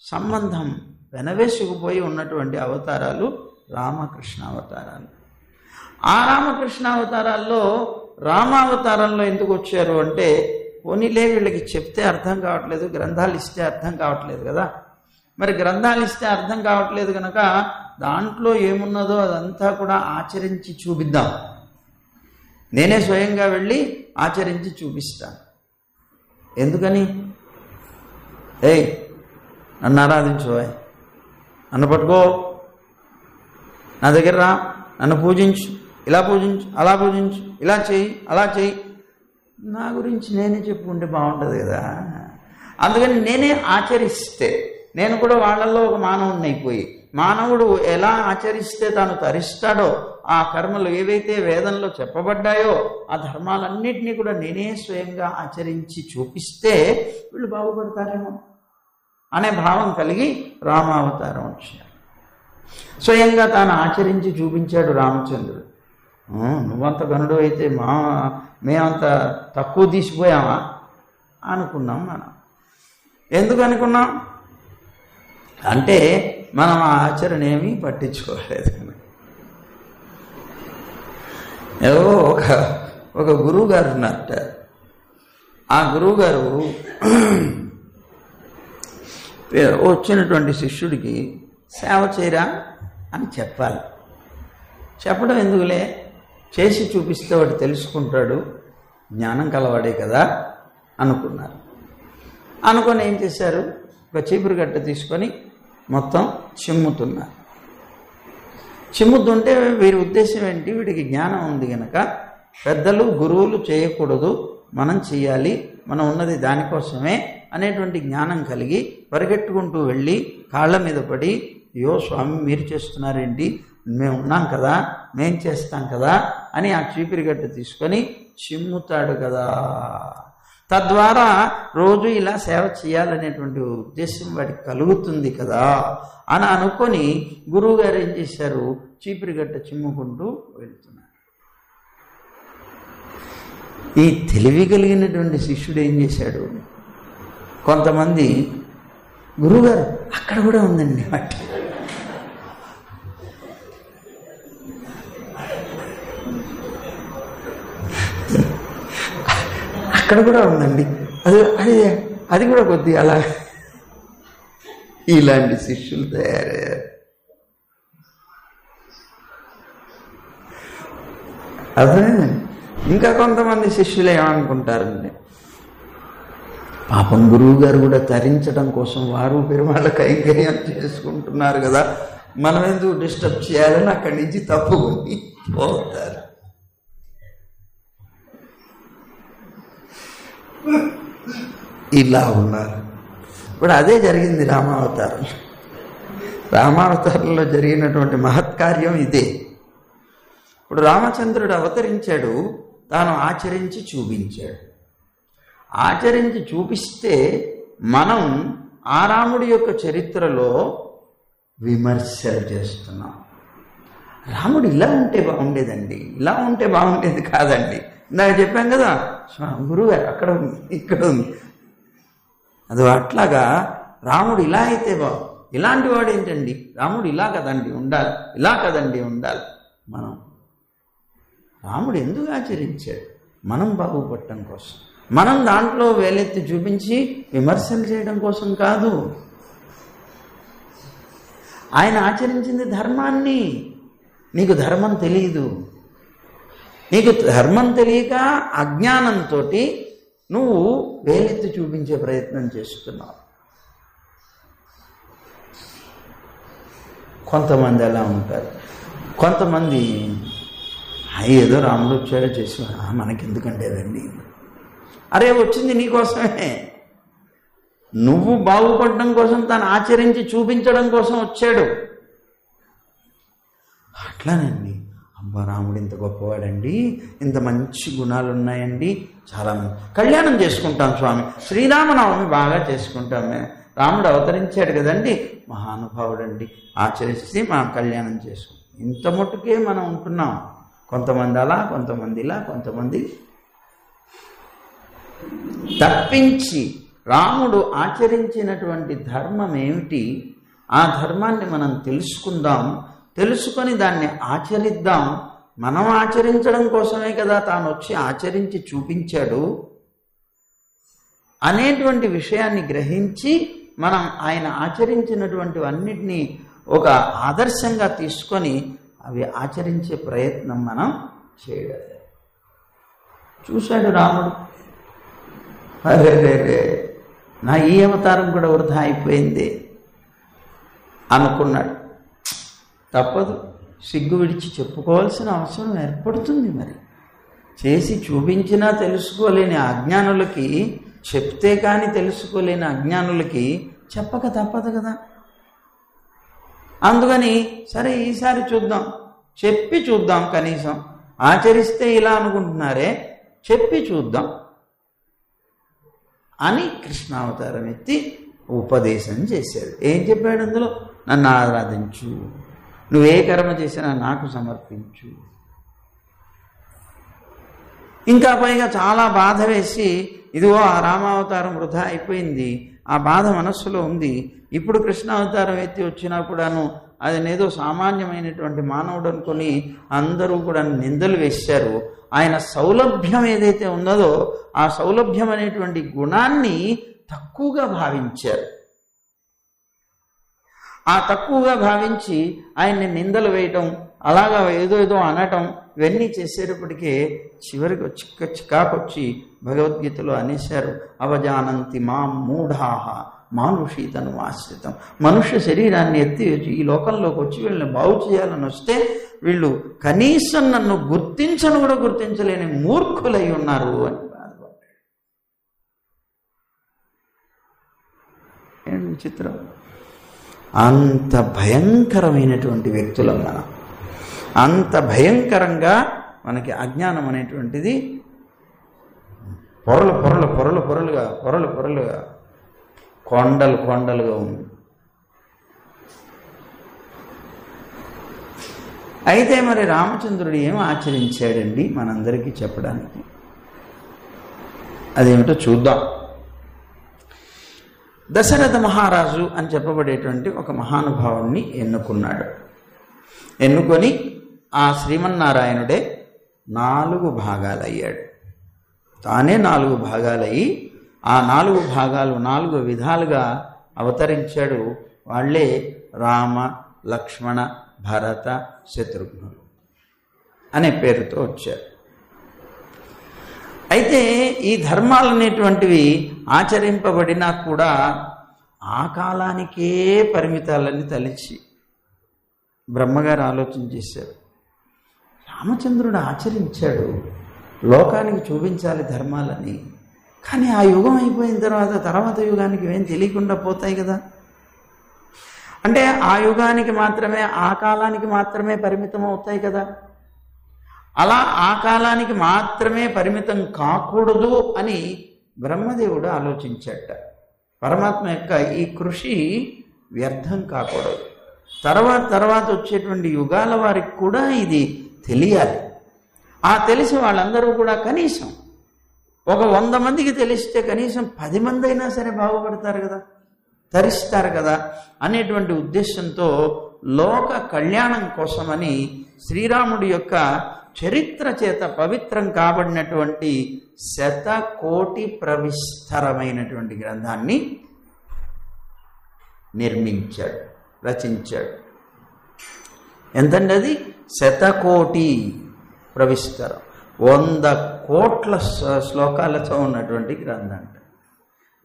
సంబంధం వెనవేసుకుపోయి ఉన్నటువంటి అవతారాలు రామకృష్ణావతారాలు. ఆ రామకృష్ణావతారాల్లో రామావతారంలో ఎందుకు వచ్చారు అంటే, పోనీలే వీళ్ళకి చెప్తే అర్థం కావట్లేదు, గ్రంథాలు ఇస్తే అర్థం కావట్లేదు కదా. మరి గ్రంథాలు ఇస్తే అర్థం కావట్లేదు కనుక దాంట్లో ఏమున్నదో అదంతా కూడా ఆచరించి చూపిద్దాం, నేనే స్వయంగా వెళ్ళి ఆచరించి చూపిస్తాను. ఎందుకని? ఏయ్ నన్ను ఆరాధించు, నన్ను పట్టుకో, నా దగ్గర రా, నన్ను పూజించు, ఇలా పూజించు, అలా పూజించు, ఇలా చేయి, అలా చేయి. నా గురించి నేనే చెప్పుకుంటే బాగుంటుంది కదా. అందుకని నేనే ఆచరిస్తే, నేను కూడా వాళ్ళల్లో ఒక మానవుడిని అయిపోయి, మానవుడు ఎలా ఆచరిస్తే తాను తరిస్తాడో, ఆ కర్మలు ఏవైతే వేదంలో చెప్పబడ్డాయో ఆ ధర్మాలన్నింటినీ కూడా నేనే స్వయంగా ఆచరించి చూపిస్తే వీళ్ళు బాగుపడతారేమో అనే భావం కలిగి రామావతారం వచ్చాడు. స్వయంగా తాను ఆచరించి చూపించాడు రామచంద్రుడు. నువ్వంత గనుడు అయితే మేమంత తక్కువ తీసిపోయామా అనుకున్నాం. మనం ఎందుకు అనుకున్నాం అంటే, మనం ఆ ఆచరణ ఏమీ పట్టించుకోలేదు. ఏవో ఒక గురువు గారు ఉన్నారట. ఆ గురువు గారు వచ్చినటువంటి శిష్యుడికి సేవ చేయరా అని చెప్పాలి. చెప్పడం ఎందుకులే, చేసి చూపిస్తే వాడు తెలుసుకుంటాడు, జ్ఞానం కలవాడే కదా అనుకున్నారు. అనుకొని ఏం చేశారు, ఒక చీపురు గట్ట తీసుకొని మొత్తం చిమ్ముతున్నారు. చిమ్ముతుంటే వీరి ఉద్దేశం ఏంటి, వీడికి జ్ఞానం ఉంది కనుక పెద్దలు గురువులు చేయకూడదు, మనం చేయాలి, మనం ఉన్నది దానికోసమే అనేటువంటి జ్ఞానం కలిగి పరిగెట్టుకుంటూ వెళ్ళి కాళ్ళ మీద పడి, అయ్యో స్వామి మీరు చేస్తున్నారేంటి, మేము ఉన్నాం కదా, మేం చేస్తాం కదా అని ఆ చీపిరిగట్ట తీసుకొని చిమ్ముతాడు కదా. తద్వారా రోజు ఇలా సేవ చేయాలనేటువంటి ఉద్దేశం వాడికి కలుగుతుంది కదా అని అనుకొని గురువు గారు ఏం చేశారు, చీపిరిగట్ట చిమ్ముకుంటూ వెళ్తున్నారు. ఈ తెలివి కలిగినటువంటి శిష్యుడు ఏం చేశాడు, కొంతమంది గురువుగారు అక్కడ కూడా ఉందండి వాటి, అక్కడ కూడా ఉందండి, అది కూడా కొద్దిగా అలా. ఇలాంటి శిష్యులు తయారయ్యారు. అదే ఇంకా కొంతమంది శిష్యులు ఏమనుకుంటారండి, పాపం గురువు గారు కూడా తరించడం కోసం వారు పెరుమాళ్ళ కైంకర్యం చేసుకుంటున్నారు కదా, మనం ఎందుకు డిస్టర్బ్ చేయాలని అక్కడి నుంచి తప్పుకొని పోతారు. ఇలా ఉన్నారు. ఇప్పుడు అదే జరిగింది రామావతారంలో. రామావతారంలో జరిగినటువంటి మహత్కార్యం ఇదే. ఇప్పుడు రామచంద్రుడు అవతరించాడు, తాను ఆచరించి చూపించాడు. ఆచరించి చూపిస్తే మనం ఆ రాముడి యొక్క చరిత్రలో విమర్శలు చేస్తున్నాం. రాముడు ఇలా ఉంటే బాగుండేదండి, ఇలా ఉంటే బాగుండేది కాదండి. ఇందాక చెప్పాం కదా, గురువుగారు అక్కడ ఉంది, ఇక్కడ ఉంది. అది అట్లాగా రాముడు ఇలా అయితే ఇలాంటి వాడు ఏంటండి, రాముడు ఇలా కదండి ఉండాలి, ఇలా కదండి ఉండాలి. మనం రాముడు ఎందుకు ఆచరించాడు, మనం బాగుపడటం కోసం, మనం దాంట్లో వేలెత్తి చూపించి విమర్శలు చేయడం కోసం కాదు. ఆయన ఆచరించింది ధర్మాన్ని. నీకు ధర్మం తెలియదు, నీకు ధర్మం తెలియక అజ్ఞానంతో నువ్వు వేలెత్తి చూపించే ప్రయత్నం చేస్తున్నావు. కొంతమంది అలా ఉంటారు. కొంతమంది ఏదో రాముడు వచ్చాడో చేసి మనకెందుకంటే అవన్నీ, అరే వచ్చింది నీకోసమే, నువ్వు బాగుపడడం కోసం తను ఆచరించి చూపించడం కోసం వచ్చాడు. అట్లానండి, అబ్బా రాముడు ఇంత గొప్పవాడండి, ఇంత మంచి గుణాలు ఉన్నాయండి, చాలామంది కళ్యాణం చేసుకుంటాం స్వామి, శ్రీరామనవమి బాగా చేసుకుంటాం, రాముడు అవతరించాడు కదండి, మహానుభావుడండి, ఆచరిస్తే మనం కళ్యాణం చేసుకుంటాం. ఇంత మట్టుకే మనం ఉంటున్నాం. కొంతమంది అలా, కొంతమంది ఇలా, కొంతమంది తప్పించి రాముడు ఆచరించినటువంటి ధర్మం ఏమిటి, ఆ ధర్మాన్ని మనం తెలుసుకుందాం, తెలుసుకొని దాన్ని ఆచరిద్దాం. మనం ఆచరించడం కోసమే కదా తాను వచ్చి ఆచరించి చూపించాడు అనేటువంటి విషయాన్ని గ్రహించి మనం ఆయన ఆచరించినటువంటివన్నిటినీ ఒక ఆదర్శంగా తీసుకొని అవి ఆచరించే ప్రయత్నం మనం చేయాలి. చూశాడు రాముడు, అరే నా ఈ అవతారం కూడా వృధా అయిపోయింది అనుకున్నాడు. తప్పదు, సిగ్గు విడిచి చెప్పుకోవాల్సిన అవసరం ఏర్పడుతుంది. మరి చేసి చూపించినా తెలుసుకోలేని అజ్ఞానులకి, చెప్తే కానీ తెలుసుకోలేని అజ్ఞానులకి చెప్పక తప్పదు కదా. అందుకని సరే ఈసారి చూద్దాం, చెప్పి చూద్దాం, కనీసం ఆచరిస్తే ఇలా అనుకుంటున్నారే, చెప్పి చూద్దాం అని కృష్ణావతారం ఎత్తి ఉపదేశం చేశాడు. ఏం చెప్పాడు అందులో? నన్ను ఆరాధించు, నువ్వే కర్మ చేసినా నాకు సమర్పించు. ఇంకా పైగా చాలా బాధ వేసి, ఇదిగో ఆ రామావతారం వృధా అయిపోయింది, ఆ బాధ మనస్సులో ఉంది, ఇప్పుడు కృష్ణావతారం ఎత్తి వచ్చినా కూడాను అది ఏదో సామాన్యమైనటువంటి మానవుడు అనుకొని అందరూ కూడా నిందలు వేశారు. ఆయన సౌలభ్యం ఏదైతే ఉన్నదో ఆ సౌలభ్యం అనేటువంటి గుణాన్ని తక్కువగా భావించారు. ఆ తక్కువగా భావించి ఆయన్ని నిందలు వేయటం, అలాగా ఏదో అనటం, ఇవన్నీ చేసేటప్పటికే చివరికి చికాకొచ్చి భగవద్గీతలో అనేశారు, అవజానంతి మాం మూఢాహ మానుషీతను ఆశ్రితం. మనుష్య శరీరాన్ని ఎత్తి ఈ లోకంలోకి వచ్చి వీళ్ళని బాగు చేయాలని వస్తే వీళ్ళు కనీసం నన్ను గుర్తించను కూడా గుర్తించలేని మూర్ఖులై ఉన్నారు అని బాధపడ్డాడు. ఏంటి విచిత్రం! అంత భయంకరమైనటువంటి వ్యక్తులం మనం. అంత భయంకరంగా మనకి అజ్ఞానం అనేటువంటిది పొరలుగా కొండలుగా ఉంది. అయితే మరి రామచంద్రుడు ఏం ఆచరించాడండి మనందరికీ చెప్పడానికి? అదేమిటో చూద్దాం. దశరథ మహారాజు అని చెప్పబడేటువంటి ఒక మహానుభావుణ్ణి ఎన్నుకున్నాడు. ఎన్నుకొని ఆ శ్రీమన్నారాయణుడే 4 భాగాలయ్యాడు. తానే 4 భాగాలయ్యి ఆ 4 భాగాలు 4 విధాలుగా అవతరించాడు. వాళ్ళే రామ, లక్ష్మణ, భరత, శత్రుఘ్నులు అనే పేరుతో వచ్చారు. అయితే ఈ ధర్మాలు అనేటువంటివి ఆచరింపబడినా కూడా ఆ కాలానికే పరిమితాలని తలిచి బ్రహ్మగారు ఆలోచన చేశారు. రామచంద్రుడు ఆచరించాడు, లోకానికి చూపించాలి ధర్మాలని, కానీ ఆ యుగం అయిపోయిన తర్వాత యుగానికి ఏం తెలియకుండా పోతాయి కదా. అంటే ఆ యుగానికి మాత్రమే, ఆ కాలానికి మాత్రమే పరిమితం అవుతాయి కదా. అలా ఆ కాలానికి మాత్రమే పరిమితం కాకూడదు అని బ్రహ్మదేవుడు ఆలోచించాట. పరమాత్మ యొక్క ఈ కృషి వ్యర్థం కాకూడదు. తర్వాత వచ్చేటువంటి యుగాల వారికి కూడా ఇది తెలియాలి. ఆ తెలిసి వాళ్ళందరూ కూడా కనీసం ఒక 100 మందికి తెలిస్తే కనీసం 10 మంది అయినా సరే బాగుపడతారు కదా, తరిస్తారు కదా అనేటువంటి ఉద్దేశంతో లోక కళ్యాణం కోసమని శ్రీరాముడి యొక్క చరిత్ర చేత పవిత్రం కాబడినటువంటి 100,000,000 ప్రవిస్తరమైనటువంటి గ్రంథాన్ని నిర్మించాడు, రచించాడు. ఎంతండి అది? 100,000,000 ప్రవిస్తరం, 100 కోట్ల శ్లోకాలతో ఉన్నటువంటి గ్రంథం అంట.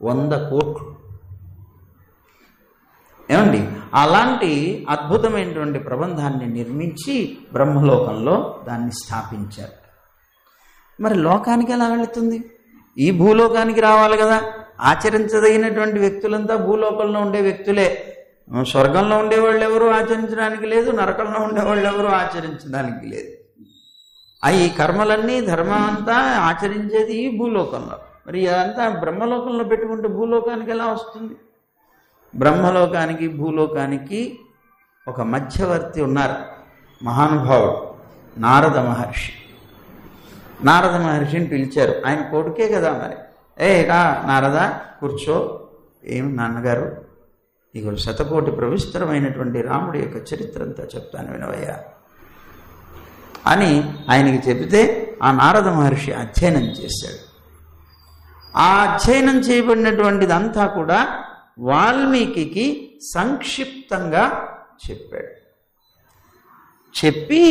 100 కోట్లు ఏమండి? అలాంటి అద్భుతమైనటువంటి ప్రబంధాన్ని నిర్మించి బ్రహ్మలోకంలో దాన్ని స్థాపించారు. మరి లోకానికి ఎలా వెళుతుంది? ఈ భూలోకానికి రావాలి కదా. ఆచరించదగినటువంటి వ్యక్తులంతా భూలోకంలో ఉండే వ్యక్తులే. స్వర్గంలో ఉండేవాళ్ళు ఎవరు ఆచరించడానికి లేదు, నరకంలో ఉండేవాళ్ళు ఎవరు ఆచరించడానికి లేదు. ఈ కర్మలన్నీ ధర్మం అంతా ఆచరించేది ఈ భూలోకంలో. మరి అదంతా బ్రహ్మలోకంలో పెట్టుకుంటే భూలోకానికి ఎలా వస్తుంది? బ్రహ్మలోకానికి భూలోకానికి ఒక మధ్యవర్తి ఉన్నారు, మహానుభావుడు నారద మహర్షి. నారద మహర్షిని పిలిచారు, ఆయన కొడుకే కదా మరి. రా నారద, కూర్చో. ఏం నాన్నగారు, ఇక శతకోటి ప్రవిస్తరమైనటువంటి రాముడి యొక్క చరిత్ర అంతా చెప్తాను వినవయ్యా అని ఆయనకి చెబితే ఆ నారద మహర్షి అధ్యయనం చేశాడు. ఆ అధ్యయనం చేయబడినటువంటిదంతా కూడా వాల్మీకి సంక్షిప్తంగా చెప్పాడు. చెప్పి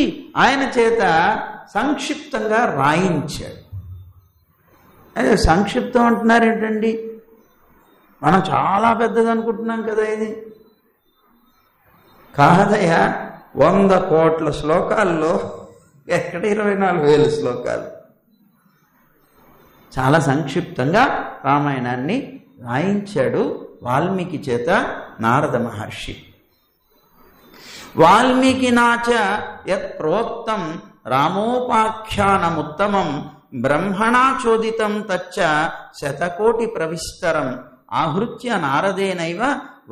ఆయన చేత సంక్షిప్తంగా రాయించాడు. అదే సంక్షిప్తం అంటున్నారు ఏంటండి? మనం చాలా పెద్దది అనుకుంటున్నాం కదా. ఇది కాదయ్యా, 100 కోట్ల శ్లోకాల్లో ఎక్కడ 24,000 శ్లోకాలు. చాలా సంక్షిప్తంగా రామాయణాన్ని రాయించాడు వాల్మీకి చేత నారద మహర్షి. వాల్మీకి నాచ యత్ ప్రోక్తం రామోపాఖ్యానముత్తమం బ్రహ్మణా చోదితం తచ్చ శతకోటి ప్రవిస్తరం ఆహృత్య నారదేనైవ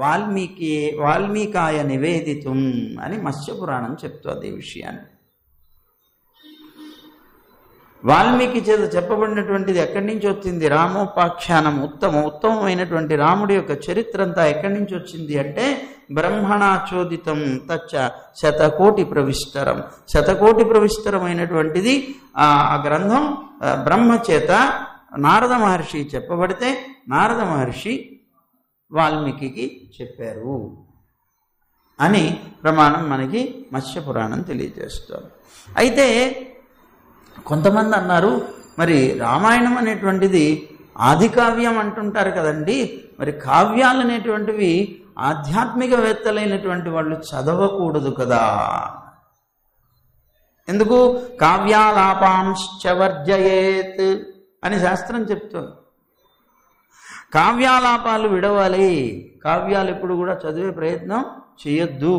వాల్మీకాయ నివేదితుం అని మత్స్యపురాణం చెప్తుంది ఈ విషయాన్ని. వాల్మీకి చేత చెప్పబడినటువంటిది ఎక్కడి నుంచి వచ్చింది? రామోపాఖ్యానం ఉత్తమమైనటువంటి రాముడి యొక్క చరిత్ర అంతా ఎక్కడి నుంచి వచ్చింది అంటే బ్రహ్మణా చోదితం తచ్చ శతకోటి ప్రవిస్తరం. శతకోటి ప్రవిస్తరమైనటువంటిది ఆ గ్రంథం బ్రహ్మ చేత నారద మహర్షి చెప్పబడితే నారద మహర్షి వాల్మీకి చెప్పారు అని ప్రమాణం మనకి మత్స్యపురాణం తెలియజేస్తుంది. అయితే కొంతమంది అన్నారు, మరి రామాయణం అనేటువంటిది ఆది కావ్యం అంటుంటారు కదండి, మరి కావ్యాలు అనేటువంటివి ఆధ్యాత్మికవేత్తలైనటువంటి వాళ్ళు చదవకూడదు కదా. ఎందుకు? కావ్యాలాపాంశ్చ వర్జయేత్ అని శాస్త్రం చెప్తుంది. కావ్యాలాపాలు విడవాలి, కావ్యాలు ఎప్పుడు కూడా చదివే ప్రయత్నం చేయొద్దు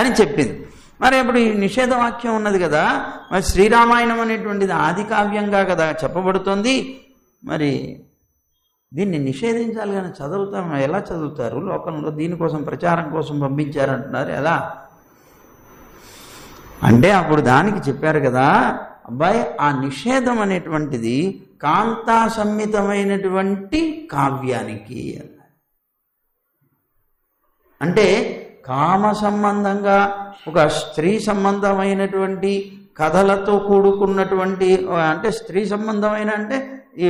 అని చెప్పింది. మరి అప్పుడు ఈ నిషేధ వాక్యం ఉన్నది కదా, మరి శ్రీరామాయణం అనేటువంటిది ఆది కావ్యంగా కదా చెప్పబడుతోంది. మరి దీన్ని నిషేధించాలి కానీ చదువుతాం ఎలా చదువుతారు? లోకంలో దీనికోసం ప్రచారం కోసం పంపించారంటున్నారు, ఎలా అంటే అప్పుడు దానికి చెప్పారు కదా, అబ్బాయి ఆ నిషేధం అనేటువంటిది కాంతా సంహితమైనటువంటి కావ్యానికి అంటే కామ సంబంధంగా ఒక స్త్రీ సంబంధమైనటువంటి కథలతో కూడుకున్నటువంటి, అంటే స్త్రీ సంబంధమైన అంటే ఈ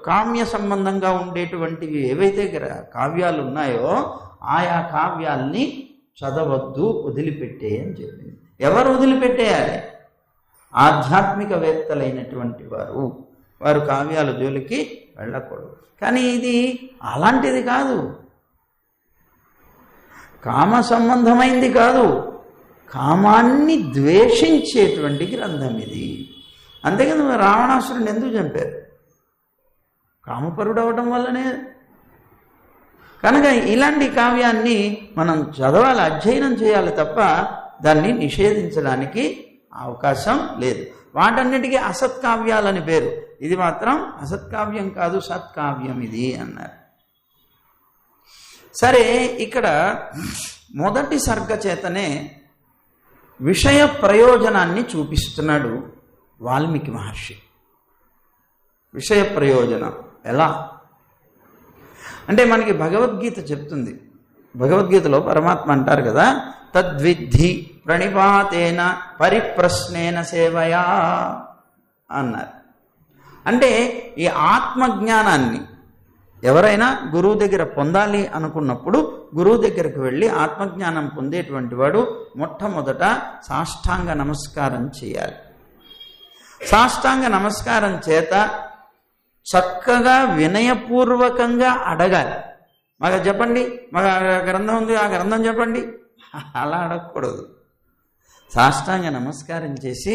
కామ్య సంబంధంగా ఉండేటువంటివి ఏవైతే కావ్యాలు ఉన్నాయో ఆయా కావ్యాల్ని చదవద్దు, వదిలిపెట్టే అని చెప్పింది. ఎవరు వదిలిపెట్టేయాలి? ఆధ్యాత్మికవేత్తలైనటువంటి వారు కావ్యాల జోలికి వెళ్ళకూడదు. కానీ ఇది అలాంటిది కాదు, కామ సంబంధమైంది కాదు, కామాన్ని ద్వేషించేటువంటి గ్రంథం ఇది. అంతేకాదు రావణాసురుని ఎందుకు చంపారు? కామపరుడు అవడం వల్లనే. కనుక ఇలాంటి కావ్యాన్ని మనం చదవాలి, అధ్యయనం చేయాలి తప్ప దాన్ని నిషేధించడానికి అవకాశం లేదు. వాటన్నిటికీ అసత్కావ్యాలని పేరు, ఇది మాత్రం అసత్కావ్యం కాదు, సత్కావ్యం ఇది అన్నారు. సరే, ఇక్కడ మొదటి సర్గ చేతనే విషయ ప్రయోజనాన్ని చూపిస్తున్నాడు వాల్మీకి మహర్షి. విషయ ప్రయోజనం ఎలా అంటే మనకి భగవద్గీత చెప్తుంది. భగవద్గీతలో పరమాత్మ అంటారు కదా, తద్విద్ధి ప్రణిపాతేన పరిప్రశ్నేన సేవయా అన్నారు. అంటే ఈ ఆత్మజ్ఞానాన్ని ఎవరైనా గురువు దగ్గర పొందాలి అనుకున్నప్పుడు గురువు దగ్గరకు వెళ్ళి ఆత్మజ్ఞానం పొందేటువంటి వాడు మొట్టమొదట సాష్టాంగ నమస్కారం చేయాలి. సాష్టాంగ నమస్కారం చేత చక్కగా వినయపూర్వకంగా అడగాలి. మాకు చెప్పండి, మాకు గ్రంథం ఉంది, ఆ గ్రంథం చెప్పండి, అలా అడగకూడదు. సాష్టాంగ నమస్కారం చేసి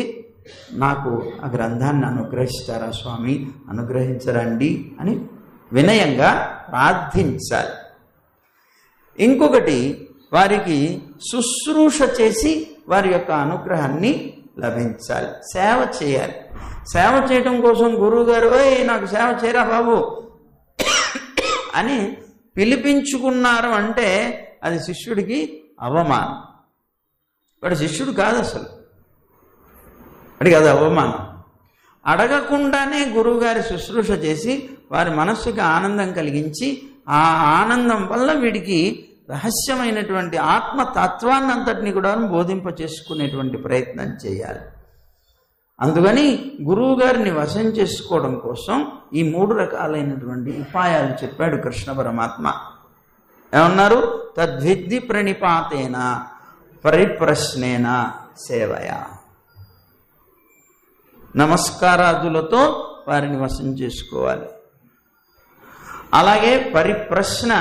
నాకు ఆ గ్రంథాన్ని అనుగ్రహిస్తారా స్వామి, అనుగ్రహించరండి అని వినయంగా ప్రార్థించాలి. ఇంకొకటి, వారికి శుశ్రూష చేసి వారి యొక్క అనుగ్రహాన్ని లభించాలి. సేవ చేయాలి. సేవ చేయటం కోసం గురువుగారు నాకు సేవ చేయరా బాబు అని పిలిపించుకున్నారు అంటే అది శిష్యుడికి అవమానం. వాడు శిష్యుడు కాదు అసలు, వాడికి అది అవమానం. అడగకుండానే గురువుగారి శుశ్రూష చేసి వారి మనస్సుకి ఆనందం కలిగించి ఆ ఆనందం వల్ల వీడికి రహస్యమైనటువంటి ఆత్మతత్వాన్ని అంతటినీ కూడా బోధింప చేసుకునేటువంటి ప్రయత్నం చేయాలి. అందుకని గురువు గారిని వశం చేసుకోవడం కోసం ఈ 3 రకాలైనటువంటి ఉపాయాలు చెప్పాడు కృష్ణ పరమాత్మ. ఏమన్నారు? తద్విద్ది ప్రణిపాతేన పరిప్రశ్నేన సేవయా. నమస్కారాదులతో వారిని వశం చేసుకోవాలి. అలాగే పరిప్రశ్న,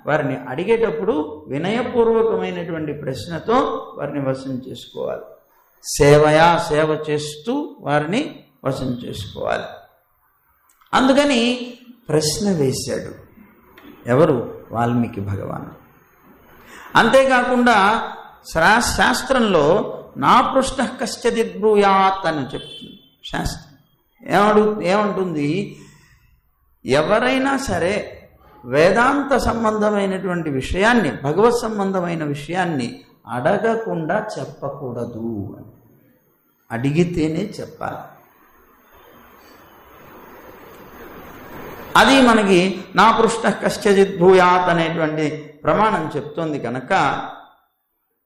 వారిని అడిగేటప్పుడు వినయపూర్వకమైనటువంటి ప్రశ్నతో వారిని వశం చేసుకోవాలి. సేవయా, సేవ చేస్తూ వారిని వశం చేసుకోవాలి. అందుకని ప్రశ్న వేశాడు ఎవరు? వాల్మీకి భగవానుడు. అంతేకాకుండా శాస్త్రంలో నా పృష్ణ కశ్చిద్బ్రూయాత్ అని చెప్తుంది శాస్త్రం. ఏమంటుంది? ఎవరైనా సరే వేదాంత సంబంధమైనటువంటి విషయాన్ని, భగవత్ సంబంధమైన విషయాన్ని అడగకుండా చెప్పకూడదు. అడిగితేనే చెప్పాలి. అది మనకి నా పృష్ణ కశ్చిద్బ్రూయాత్ అనేటువంటి ప్రమాణం చెప్తోంది కనుక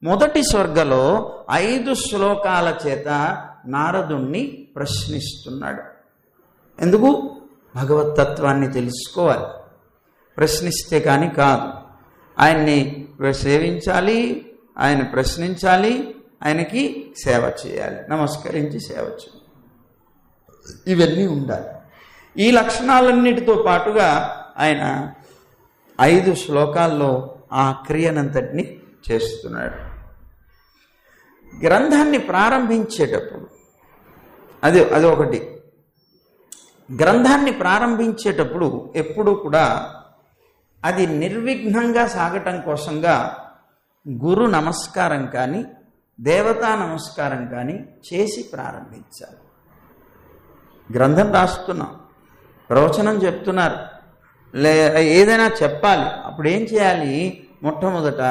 మొదటి స్వర్గలో 5 శ్లోకాల చేత నారదుణ్ణి ప్రశ్నిస్తున్నాడు. ఎందుకు? భగవత్తత్వాన్ని తెలుసుకోవాలి. ప్రశ్నిస్తే కానీ కాదు. ఆయన్ని సేవించాలి, ఆయన ప్రశ్నించాలి, ఆయనకి సేవ చేయాలి, నమస్కరించి సేవ చేయాలి. ఇవన్నీ ఉండాలి. ఈ లక్షణాలన్నిటితో పాటుగా ఆయన 5 శ్లోకాల్లో ఆ క్రియనంతటిని చేస్తున్నాడు. గ్రంథాన్ని ప్రారంభించేటప్పుడు అది ఒకటి. గ్రంథాన్ని ప్రారంభించేటప్పుడు ఎప్పుడూ కూడా అది నిర్విఘ్నంగా సాగటం కోసంగా గురు నమస్కారం కానీ దేవతా నమస్కారం కానీ చేసి ప్రారంభించాలి. గ్రంథం రాస్తున్నాం, ప్రవచనం చెప్తున్నారు, ఏదైనా చెప్పాలి. అప్పుడు ఏం చేయాలి? మొట్టమొదట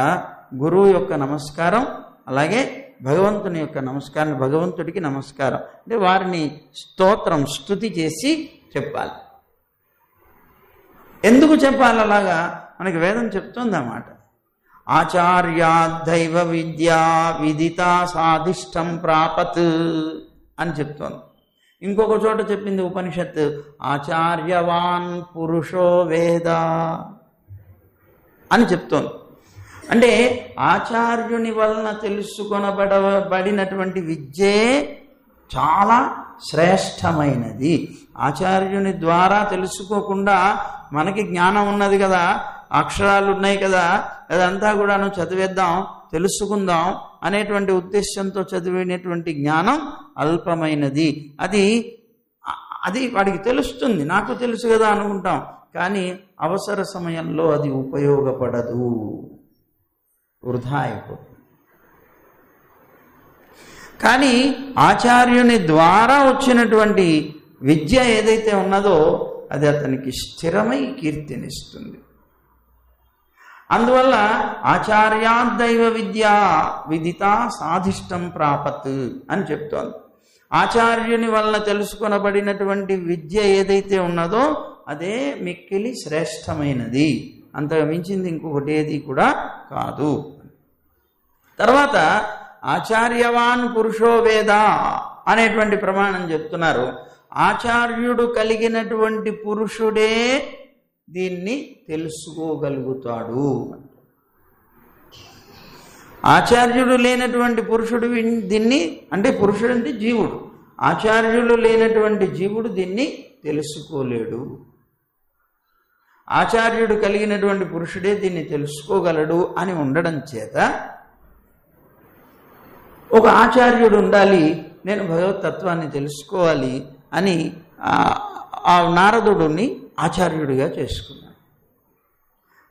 గురువు యొక్క నమస్కారం, అలాగే భగవంతుని యొక్క నమస్కారం, భగవంతుడికి నమస్కారం అంటే వారిని స్తోత్రం, స్తుతి చేసి చెప్పాలి. ఎందుకు చెప్పాలి అలాగా? మనకి వేదం చెప్తుంది అన్నమాట. ఆచార్యాదైవ విద్యా విదితా సాధిష్టం ప్రాపత్ అని చెప్తోంది. ఇంకొక చోట చెప్పింది ఉపనిషత్తు, ఆచార్యవాన్ పురుషో వేద అని చెప్తోంది. అంటే ఆచార్యుని వలన తెలుసుకొనబడినటువంటి విద్యే చాలా శ్రేష్టమైనది. ఆచార్యుని ద్వారా తెలుసుకోకుండా మనకి జ్ఞానం ఉన్నది కదా, అక్షరాలు ఉన్నాయి కదా, అదంతా కూడాను చదివేద్దాం, తెలుసుకుందాం అనేటువంటి ఉద్దేశంతో చదివినటువంటి జ్ఞానం అల్పమైనది. అది వాడికి తెలుస్తుంది, నాకు తెలుసు కదా అనుకుంటాం, కానీ అవసర సమయంలో అది ఉపయోగపడదు, వృధా అయిపోతుంది. కానీ ఆచార్యుని ద్వారా వచ్చినటువంటి విద్య ఏదైతే ఉన్నదో అది అతనికి స్థిరమై కీర్తినిస్తుంది. అందువల్ల ఆచార్యాదైవ విద్యా విదితా సాధిష్టం ప్రాపత్ అని చెప్తోంది. ఆచార్యుని వలన తెలుసుకొనబడినటువంటి విద్య ఏదైతే ఉన్నదో అదే మిక్కిలి శ్రేష్టమైనది, అంతగా మించింది ఇంకొకటి ఏది కూడా కాదు. తర్వాత ఆచార్యవాన్ పురుషో వేద అనేటువంటి ప్రమాణం చెప్తున్నారు. ఆచార్యుడు కలిగినటువంటి పురుషుడే దీన్ని తెలుసుకోగలుగుతాడు. ఆచార్యుడు లేనటువంటి పురుషుడు దీన్ని, అంటే పురుషుడు అంటే జీవుడు, ఆచార్యులు లేనటువంటి జీవుడు దీన్ని తెలుసుకోలేడు. ఆచార్యుడు కలిగినటువంటి పురుషుడే దీన్ని తెలుసుకోగలడు అని ఉండడం చేత ఒక ఆచార్యుడు ఉండాలి, నేను భగవతత్వాన్ని తెలుసుకోవాలి అని ఆ నారదుడిని ఆచార్యుడిగా చేసుకున్నాడు.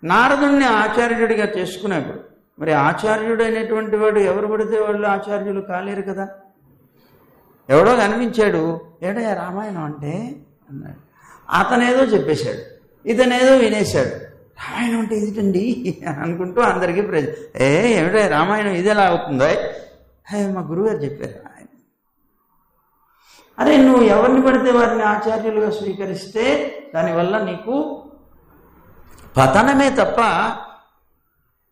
నారదుడిని ఆచార్యుడిగా చేసుకున్నప్పుడు మరి ఆచార్యుడు అనేటువంటి వాడు ఎవరు పడితే వాళ్ళు ఆచార్యులు కాలేరు కదా. ఎవడో కనిపించాడు, ఏడయ్యా రామాయణం అంటే అన్నాడు. అతనేదో చెప్పేశాడు, ఇతనేదో వినేశాడు. రామాయణం అంటే ఇదిటండి అనుకుంటూ అందరికీ ఏమిటో రామాయణం ఇది ఎలా అవుతుందో మా గురువుగారు చెప్పారు. అరే నువ్వు ఎవరిని పడితే వారిని ఆచార్యులుగా స్వీకరిస్తే దానివల్ల నీకు పతనమే తప్ప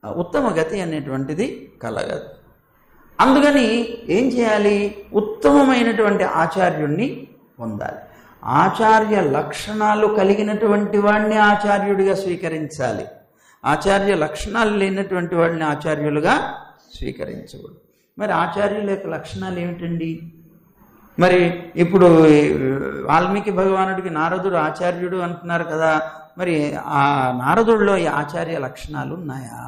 ఉత్తమ గతి అనేటువంటిది కలగదు. అందుకని ఏం చేయాలి? ఉత్తమమైనటువంటి ఆచార్యుణ్ణి పొందాలి. ఆచార్య లక్షణాలు కలిగినటువంటి వాడిని ఆచార్యుడిగా స్వీకరించాలి. ఆచార్య లక్షణాలు లేనటువంటి వాడిని ఆచార్యులుగా స్వీకరించకూడదు. మరి ఆచార్యుల యొక్క లక్షణాలు ఏమిటండి? మరి ఇప్పుడు వాల్మీకి భగవానుడికి నారదుడు ఆచార్యుడు అంటున్నారు కదా, మరి ఆ నారదుడిలో ఈ ఆచార్య లక్షణాలు ఉన్నాయా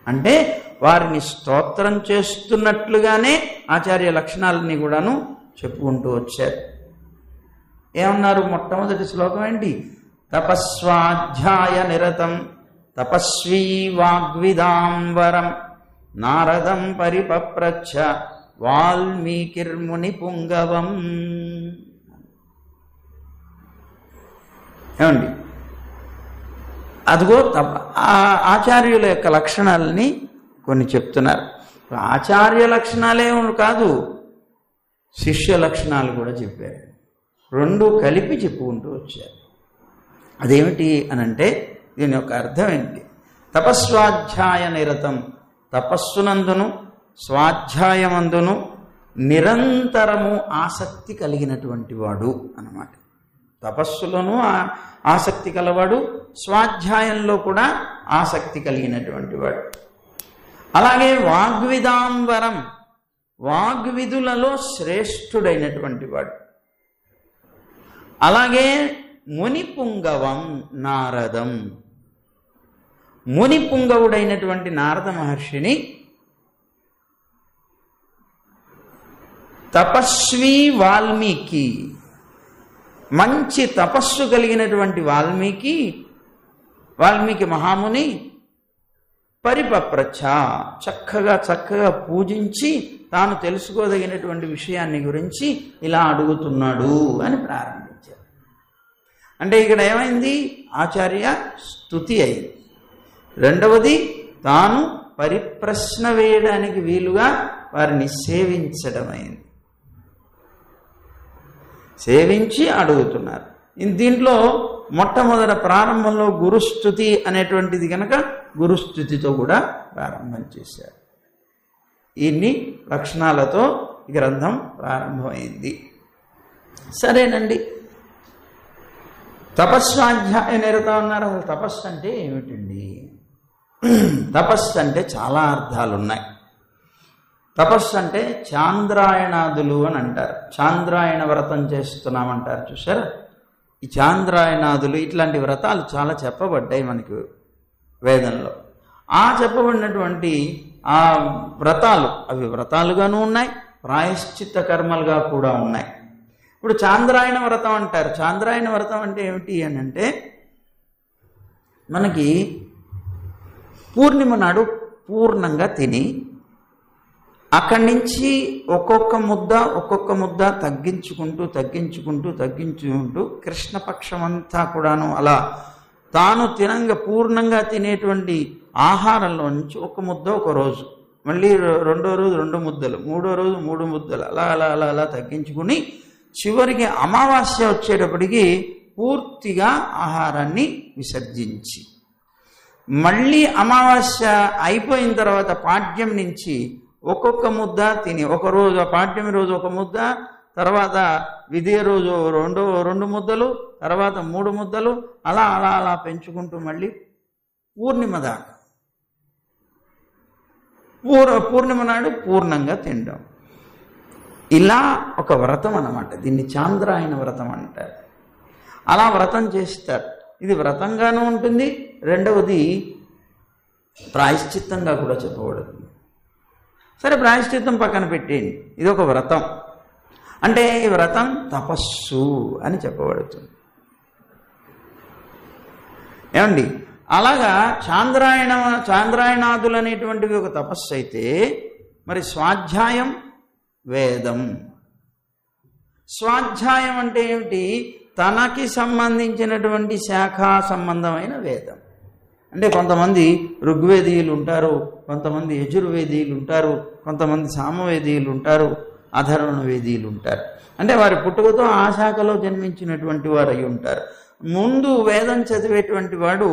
అంటే వారిని స్తోత్రం చేస్తున్నట్లుగానే ఆచార్య లక్షణాలని కూడాను చెప్పుకుంటూ వచ్చారు. ఏమన్నారు? మొట్టమొదటి శ్లోకం ఏంటి? తపస్వాధ్యాయ నిరతం తపస్వీ వాగ్విదాంబరం నారదం పరిపప్రచ్ఛ వాల్మీకిర్ముని పుంగవం. ఏమండి? అదిగో ఆచార్యుల యొక్క లక్షణాలని కొన్ని చెప్తున్నారు. ఆచార్య లక్షణాలే కాదు, శిష్య లక్షణాలు కూడా చెప్పారు. రెండు కలిపి చెప్పుకుంటూ వచ్చారు. అదేమిటి అనంటే దీని యొక్క అర్థం ఏంటి? తపస్వాధ్యాయ నిరతం, తపస్సునందును స్వాధ్యాయమందును నిరంతరము ఆసక్తి కలిగినటువంటి వాడు అన్నమాట. తపస్సులోనూ ఆసక్తి కలవాడు, స్వాధ్యాయంలో కూడా ఆసక్తి కలిగినటువంటి వాడు. అలాగే వాగ్విదాంబరం, వాగ్విధులలో శ్రేష్ఠుడైనటువంటి వాడు. అలాగే మునిపుంగవం నారదం, మునిపుంగవుడైనటువంటి నారద మహర్షిని తపస్వి వాల్మీకి, మంచి తపస్సు కలిగినటువంటి వాల్మీకి మహాముని పరిపప్రచ్ఛ, చక్కగా పూజించి తాను తెలుసుకోదగినటువంటి విషయాన్ని గురించి ఇలా అడుగుతున్నాడు అని ప్రారంభించారు. అంటే ఇక్కడ ఏమైంది? ఆచార్య స్తుతి అయింది. రెండవది తాను పరిప్రశ్న వేయడానికి వీలుగా వారిని సేవించడం అయింది. సేవించి అడుగుతున్నారు. దీంట్లో మొట్టమొదట ప్రారంభంలో గురుస్థుతి అనేటువంటిది కనుక గురుస్థుతితో కూడా ప్రారంభం చేశారు. ఇన్ని లక్షణాలతో గ్రంథం ప్రారంభమైంది. సరేనండి, తపస్వాధ్యాయ నిరతం అన్నారు. అసలు తపస్సు అంటే ఏమిటండి? తపస్సు అంటే చాలా అర్థాలు ఉన్నాయి. తపస్సు అంటే చాంద్రాయణాదులు అని అంటారు. చాంద్రాయణ వ్రతం చేస్తున్నామంటారు చూసారా? ఈ చాంద్రాయణాదులు ఇట్లాంటి వ్రతాలు చాలా చెప్పబడ్డాయి మనకు వేదంలో. ఆ చెప్పబడినటువంటి ఆ వ్రతాలు అవి వ్రతాలుగాను ఉన్నాయి, ప్రాయశ్చిత్త కర్మలుగా కూడా ఉన్నాయి. ఇప్పుడు చాంద్రాయణ వ్రతం అంటారు. చాంద్రాయణ వ్రతం అంటే ఏమిటి అని అంటే మనకి పూర్ణిమ నాడు పూర్ణంగా తిని అక్కడి నుంచి ఒక్కొక్క ముద్ద తగ్గించుకుంటూ కృష్ణపక్షం అంతా కూడాను అలా తాను పూర్ణంగా తినేటువంటి ఆహారంలో నుంచి ఒక ముద్ద ఒక రోజు, మళ్ళీ రెండో రోజు 2 ముద్దలు, మూడో రోజు 3 ముద్దలు, అలా తగ్గించుకుని చివరికి అమావాస్య వచ్చేటప్పటికి పూర్తిగా ఆహారాన్ని విసర్జించి మళ్ళీ అమావాస్య అయిపోయిన తర్వాత పాడ్యం నుంచి ఒక్కొక్క ముద్ద తిని, ఒక రోజు పాడ్యమి రోజు ఒక ముద్ద, తర్వాత విధియ రోజు 2 ముద్దలు, తర్వాత 3 ముద్దలు, అలా పెంచుకుంటూ మళ్ళీ పూర్ణిమ దాకా, పూర్ణిమ నాడు పూర్ణంగా తినడం. ఇలా ఒక వ్రతం అన్నమాట. దీన్ని చాంద్రాయణ వ్రతం అంటారు. అలా వ్రతం చేస్తారు. ఇది వ్రతంగానూ ఉంటుంది, రెండవది ప్రాయశ్చిత్తంగా కూడా చెప్పబడుతుంది. సరే, ప్రాయశ్చిత్తం పక్కన పెట్టేయండి, ఇది ఒక వ్రతం. అంటే ఈ వ్రతం తపస్సు అని చెప్పబడుతుంది. ఏమండి, అలాగా చాంద్రాయణాదులు అనేటువంటివి ఒక తపస్సు అయితే, మరి స్వాధ్యాయం వేదం. స్వాధ్యాయం అంటే ఏమిటి? తనకి సంబంధించినటువంటి శాఖా సంబంధమైన వేదం. అంటే కొంతమంది ఋగ్వేదీయులు ఉంటారు, కొంతమంది యజుర్వేదీయులు ఉంటారు, కొంతమంది సామవేదీయులు ఉంటారు, అధర్వణ వేదీయులు ఉంటారు. అంటే వారి పుట్టుకతో ఆ శాఖలో జన్మించినటువంటి వారు అయి ఉంటారు. ముందు వేదం చదివేటువంటి వాడు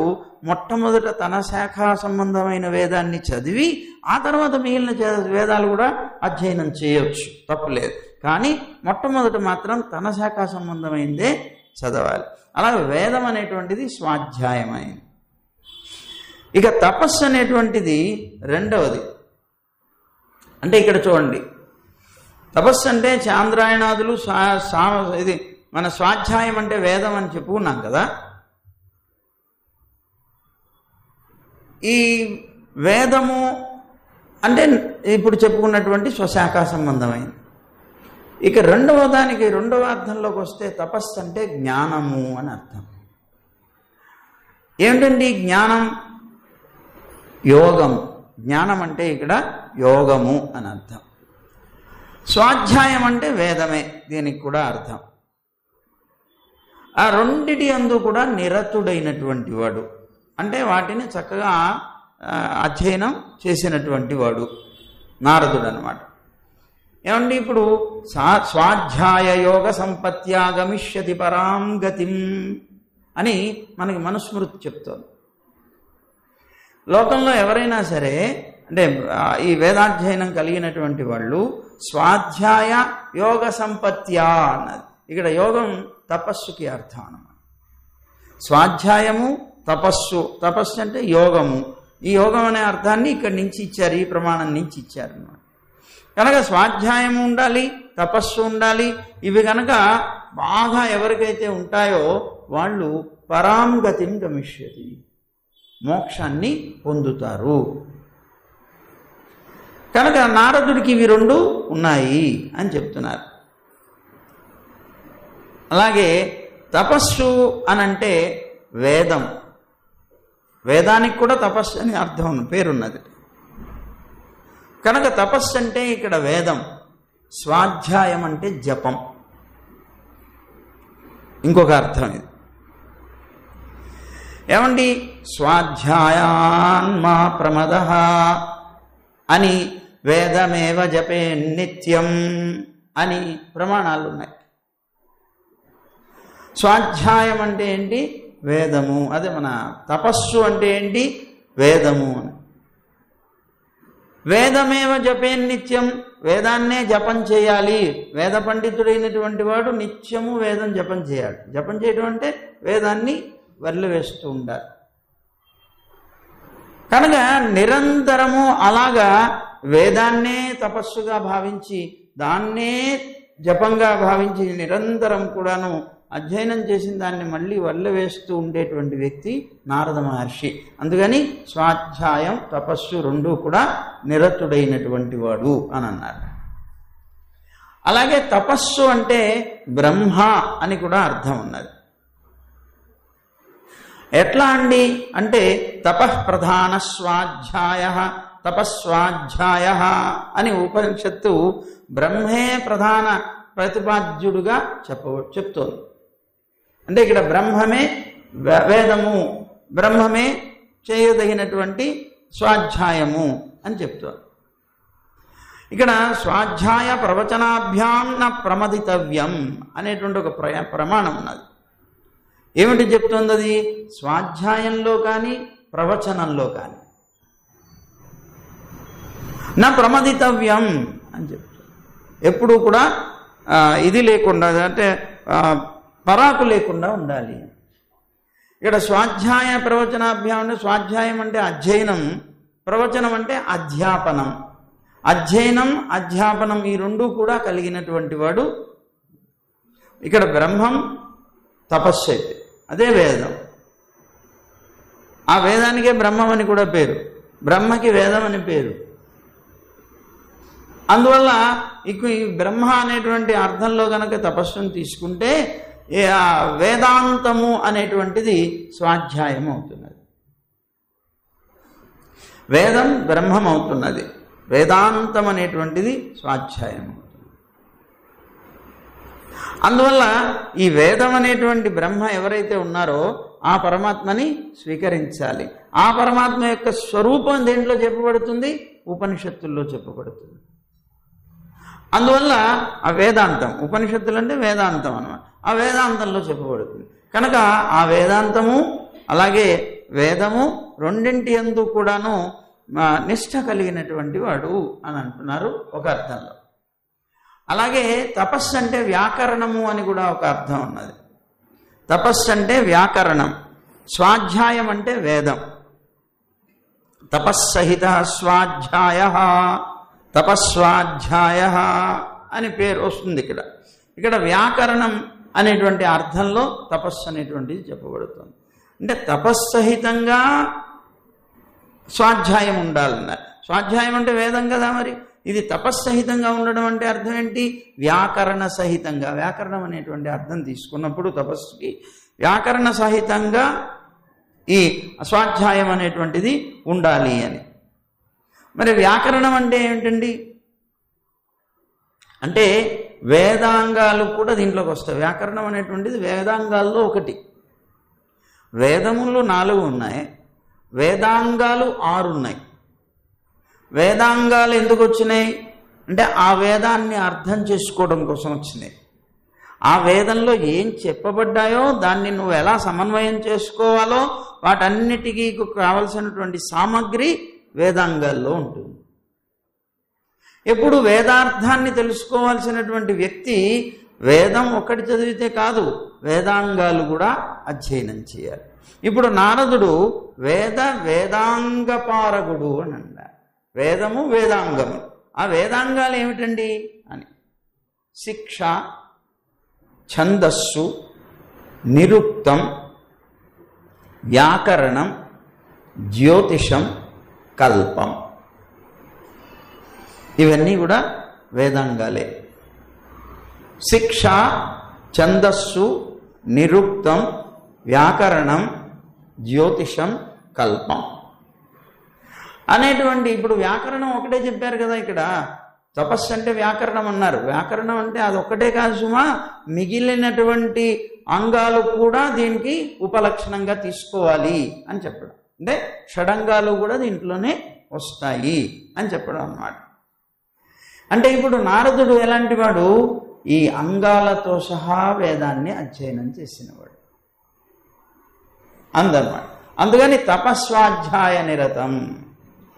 మొట్టమొదట తన శాఖా సంబంధమైన వేదాన్ని చదివి ఆ తర్వాత మిగిలిన వేదాలు కూడా అధ్యయనం చేయవచ్చు, తప్పులేదు. కానీ మొట్టమొదట మాత్రం తన శాఖా సంబంధమైందే చదవాలి. అలాగే వేదం అనేటువంటిది స్వాధ్యాయమైంది. ఇక తపస్సు అనేటువంటిది రెండవది. అంటే ఇక్కడ చూడండి, తపస్సు అంటే చాంద్రాయణాదులు, ఇది మన స్వాధ్యాయం అంటే వేదం అని చెప్పుకున్నాం కదా. ఈ వేదము అంటే ఇప్పుడు చెప్పుకున్నటువంటి స్వశాఖా సంబంధమైంది. ఇక రెండవ అర్థంలోకి వస్తే తపస్సు అంటే జ్ఞానము అని అర్థం. ఏమిటండి జ్ఞానం? యోగం. జ్ఞానం అంటే ఇక్కడ యోగము అని అర్థం. స్వాధ్యాయం అంటే వేదమే, దీనికి కూడా అర్థం. ఆ రెండిటి అందు కూడా నిరతుడైనటువంటి వాడు, అంటే వాటిని చక్కగా అధ్యయనం చేసినటువంటి వాడు నారదుడు అన్నమాట. ఏమండి, ఇప్పుడు స్వాధ్యాయ యోగ సంపత్త్యా గమిష్యతి పరాం గతిం అని మనకి మనుస్మృతి చెప్తోంది. లోకంలో ఎవరైనా సరే, అంటే ఈ వేదాధ్యయనం కలిగినటువంటి వాళ్ళు స్వాధ్యాయ యోగ సంపత్త్యా అన్నది. ఇక్కడ యోగం తపస్సుకి అర్థం అన్నమాట. స్వాధ్యాయము తపస్సు, తపస్సు అంటే యోగము. ఈ యోగం అనే అర్థాన్ని ఇక్కడి నుంచి ఇచ్చారు, ఈ ప్రమాణం నుంచి ఇచ్చారు అన్నమాట. కనుక స్వాధ్యాయము ఉండాలి, తపస్సు ఉండాలి. ఇవి కనుక బాగా ఎవరికైతే ఉంటాయో వాళ్ళు పరాంగతిం గమిష్యతి, మోక్షాన్ని పొందుతారు. కనుక నారదుడికి ఇవి రెండు ఉన్నాయి అని చెప్తున్నారు. అలాగే తపస్సు అనంటే వేదం, వేదానికి కూడా తపస్సు అని అర్థం పేరున్నది. కనుక తపస్సు అంటే ఇక్కడ వేదం, స్వాధ్యాయం అంటే జపం. ఇంకొక అర్థం ఇది. ఏమండి, స్వాధ్యాయాన్మా ప్రమదః అని వేదమేవ జపే నిత్యం అని ప్రమాణాలు ఉన్నాయి. స్వాధ్యాయం అంటే ఏంటి? వేదము. అదే మన తపస్సు అంటే ఏంటి? వేదము అని. వేదమేవ జపే నిత్యం, వేదాన్నే జపం చేయాలి. వేద పండితుడైనటువంటి వాడు నిత్యము వేదం జపం చేయాలి. జపం చేయడం అంటే వేదాన్ని వదిలివేస్తూ ఉండాలి. కనుక నిరంతరము అలాగా వేదాన్నే తపస్సుగా భావించి, దాన్నే జపంగా భావించి నిరంతరం కూడాను అధ్యయనం చేసిన దాన్ని మళ్ళీ వల్లవేస్తూ ఉండేటువంటి వ్యక్తి నారద మహర్షి. అందుకని స్వాధ్యాయం తపస్సు రెండూ కూడా నిరతుడైనటువంటి వాడు అని అన్నారు. అలాగే తపస్సు అంటే బ్రహ్మ అని కూడా అర్థం ఉన్నది. ఎట్లా అండి అంటే తపఃప్రధాన స్వాధ్యాయ తపస్వాధ్యాయ అని ఉపనిషత్తు బ్రహ్మే ప్రధాన ప్రతిపాద్యుడుగా చెప్తోంది. అంటే ఇక్కడ బ్రహ్మమే వేదము, బ్రహ్మమే చేయదగినటువంటి స్వాధ్యాయము అని చెప్తోంది. ఇక్కడ స్వాధ్యాయ ప్రవచనాభ్యాం న ప్రమదితవ్యం అనేటువంటి ఒక ప్రమాణం ఉన్నది. ఏమిటి చెప్తుంది అది? స్వాధ్యాయంలో కానీ ప్రవచనంలో కానీ నా ప్రమదితవ్యం అని చెప్తుంది. ఎప్పుడూ కూడా ఇది లేకుండా, అంటే పరాకు లేకుండా ఉండాలి. ఇక్కడ స్వాధ్యాయ ప్రవచనాభ్యాం అంటే స్వాధ్యాయం అంటే అధ్యయనం, ప్రవచనం అంటే అధ్యాపనం. అధ్యయనం అధ్యాపనం ఈ రెండూ కూడా కలిగినటువంటి వాడు. ఇక్కడ బ్రహ్మం తపస్సు అయితే అదే వేదం. ఆ వేదానికే బ్రహ్మం అని కూడా పేరు, బ్రహ్మకి వేదం అని పేరు. అందువల్ల ఈ బ్రహ్మ అనేటువంటి అర్థంలో గనక తపస్సును తీసుకుంటే వేదాంతము అనేటువంటిది స్వాధ్యాయం అవుతున్నది. వేదం బ్రహ్మం అవుతున్నది, వేదాంతం అనేటువంటిది స్వాధ్యాయం అవుతుంది. అందువల్ల ఈ వేదం అనేటువంటి బ్రహ్మ ఎవరైతే ఉన్నారో ఆ పరమాత్మని స్వీకరించాలి. ఆ పరమాత్మ యొక్క స్వరూపం దేంట్లో చెప్పబడుతుంది? ఉపనిషత్తుల్లో చెప్పబడుతుంది. అందువల్ల ఆ వేదాంతం, ఉపనిషత్తులు అంటే వేదాంతం అన్నమాట, ఆ వేదాంతంలో చెప్పబడుతుంది. కనుక ఆ వేదాంతము అలాగే వేదము రెండింటి యందు కూడాను నిష్ఠ కలిగినటువంటి వాడు అని అంటున్నారు ఒక అర్థంలో. అలాగే తపస్సు అంటే వ్యాకరణము అని కూడా ఒక అర్థం ఉన్నది. తపస్సు అంటే వ్యాకరణం, స్వాధ్యాయం అంటే వేదం. తపస్సహిత స్వాధ్యాయ, తపస్వాధ్యాయ అని పేరు వస్తుంది ఇక్కడ. ఇక్కడ వ్యాకరణం అనేటువంటి అర్థంలో తపస్సు అనేటువంటిది చెప్పబడుతుంది. అంటే తపస్సహితంగా స్వాధ్యాయం ఉండాలన్నారు. స్వాధ్యాయం అంటే వేదం కదా, మరి ఇది తపస్సహితంగా ఉండడం అంటే అర్థం ఏంటి? వ్యాకరణ సహితంగా. వ్యాకరణం అనేటువంటి అర్థం తీసుకున్నప్పుడు తపస్సుకి వ్యాకరణ సహితంగా ఈ స్వాధ్యాయం అనేటువంటిది ఉండాలి అని. మరి వ్యాకరణం అంటే ఏమిటండి? అంటే వేదాంగాలు కూడా దీంట్లోకి వస్తాయి. వ్యాకరణం అనేటువంటిది వేదాంగాల్లో ఒకటి. వేదములు 4 ఉన్నాయి, వేదాంగాలు 6 ఉన్నాయి. వేదాంగాలు ఎందుకు వచ్చినాయి అంటే ఆ వేదాన్ని అర్థం చేసుకోవడం కోసం వచ్చినాయి. ఆ వేదంలో ఏం చెప్పబడ్డాయో దాన్ని నువ్వు ఎలా సమన్వయం చేసుకోవాలో వాటన్నిటికీ కావలసినటువంటి సామగ్రి వేదాంగాల్లో ఉంటుంది. ఎప్పుడు వేదార్థాన్ని తెలుసుకోవాల్సినటువంటి వ్యక్తి వేదం ఒక్కటి చదివితే కాదు, వేదాంగాలు కూడా అధ్యయనం చేయాలి. ఇప్పుడు నారదుడు వేదాంగపారగుడు అని అన్నారు. వేదము వేదాంగము. ఆ వేదాంగాలు ఏమిటండి అని: శిక్ష, ఛందస్సు, నిరుక్తం, వ్యాకరణం, జ్యోతిషం, కల్పం. ఇవన్నీ కూడా వేదాంగాలే. శిక్ష, ఛందస్సు, నిరుక్తం, వ్యాకరణం, జ్యోతిషం, కల్పం అనేటువంటి. ఇప్పుడు వ్యాకరణం ఒకటే చెప్పారు కదా ఇక్కడ. తపస్సు అంటే వ్యాకరణం అన్నారు. వ్యాకరణం అంటే అదొక్కటే కాదు సుమా, మిగిలినటువంటి అంగాలు కూడా దీనికి ఉపలక్షణంగా తీసుకోవాలి అని చెప్పడం. అంటే షడంగాలు కూడా దీంట్లోనే వస్తాయి అని చెప్పడం అన్నమాట. అంటే ఇప్పుడు నారదుడు ఎలాంటి వాడు? ఈ అంగాలతో సహా వేదాన్ని అధ్యయనం చేసినవాడు అందన్నమాట. అందుకని తపస్వాధ్యాయ నిరతం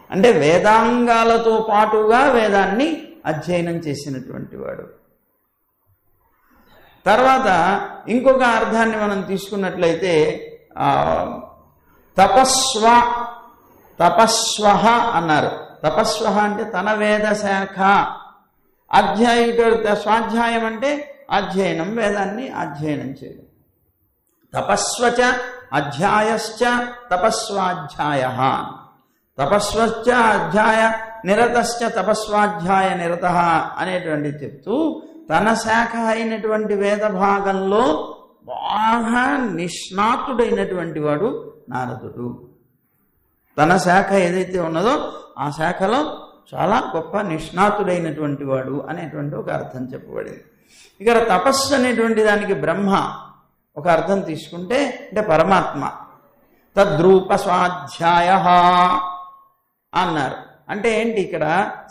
అంటే వేదాంగాలతో పాటుగా వేదాన్ని అధ్యయనం చేసినటువంటి వాడు. తర్వాత ఇంకొక అర్థాన్ని మనం తీసుకున్నట్లయితే తపస్వహ అన్నారు. తపస్వహ అంటే తన వేద శాఖ. స్వాధ్యాయం అంటే అధ్యయనం, వేదాన్ని అధ్యయనం చేయడం. తపస్వచ అధ్యాయశ్చ తపస్వాధ్యాయ, తపస్వశ్చ అధ్యాయ నిరతశ్చ తపస్వాధ్యాయ నిరత అనేటువంటి చెప్తూ తన శాఖ అయినటువంటి వేద భాగంలో బాగా నిష్ణాతుడైనటువంటి వాడు నారదుడు. తన శాఖ ఏదైతే ఉన్నదో ఆ శాఖలో చాలా గొప్ప నిష్ణాతుడైనటువంటి వాడు అనేటువంటి ఒక అర్థం చెప్పబడింది. ఇక్కడ తపస్సు అనేటువంటి దానికి బ్రహ్మ ఒక అర్థం తీసుకుంటే అంటే పరమాత్మ. తద్రూప స్వాధ్యాయ అన్నారు. అంటే ఏంటి? ఇక్కడ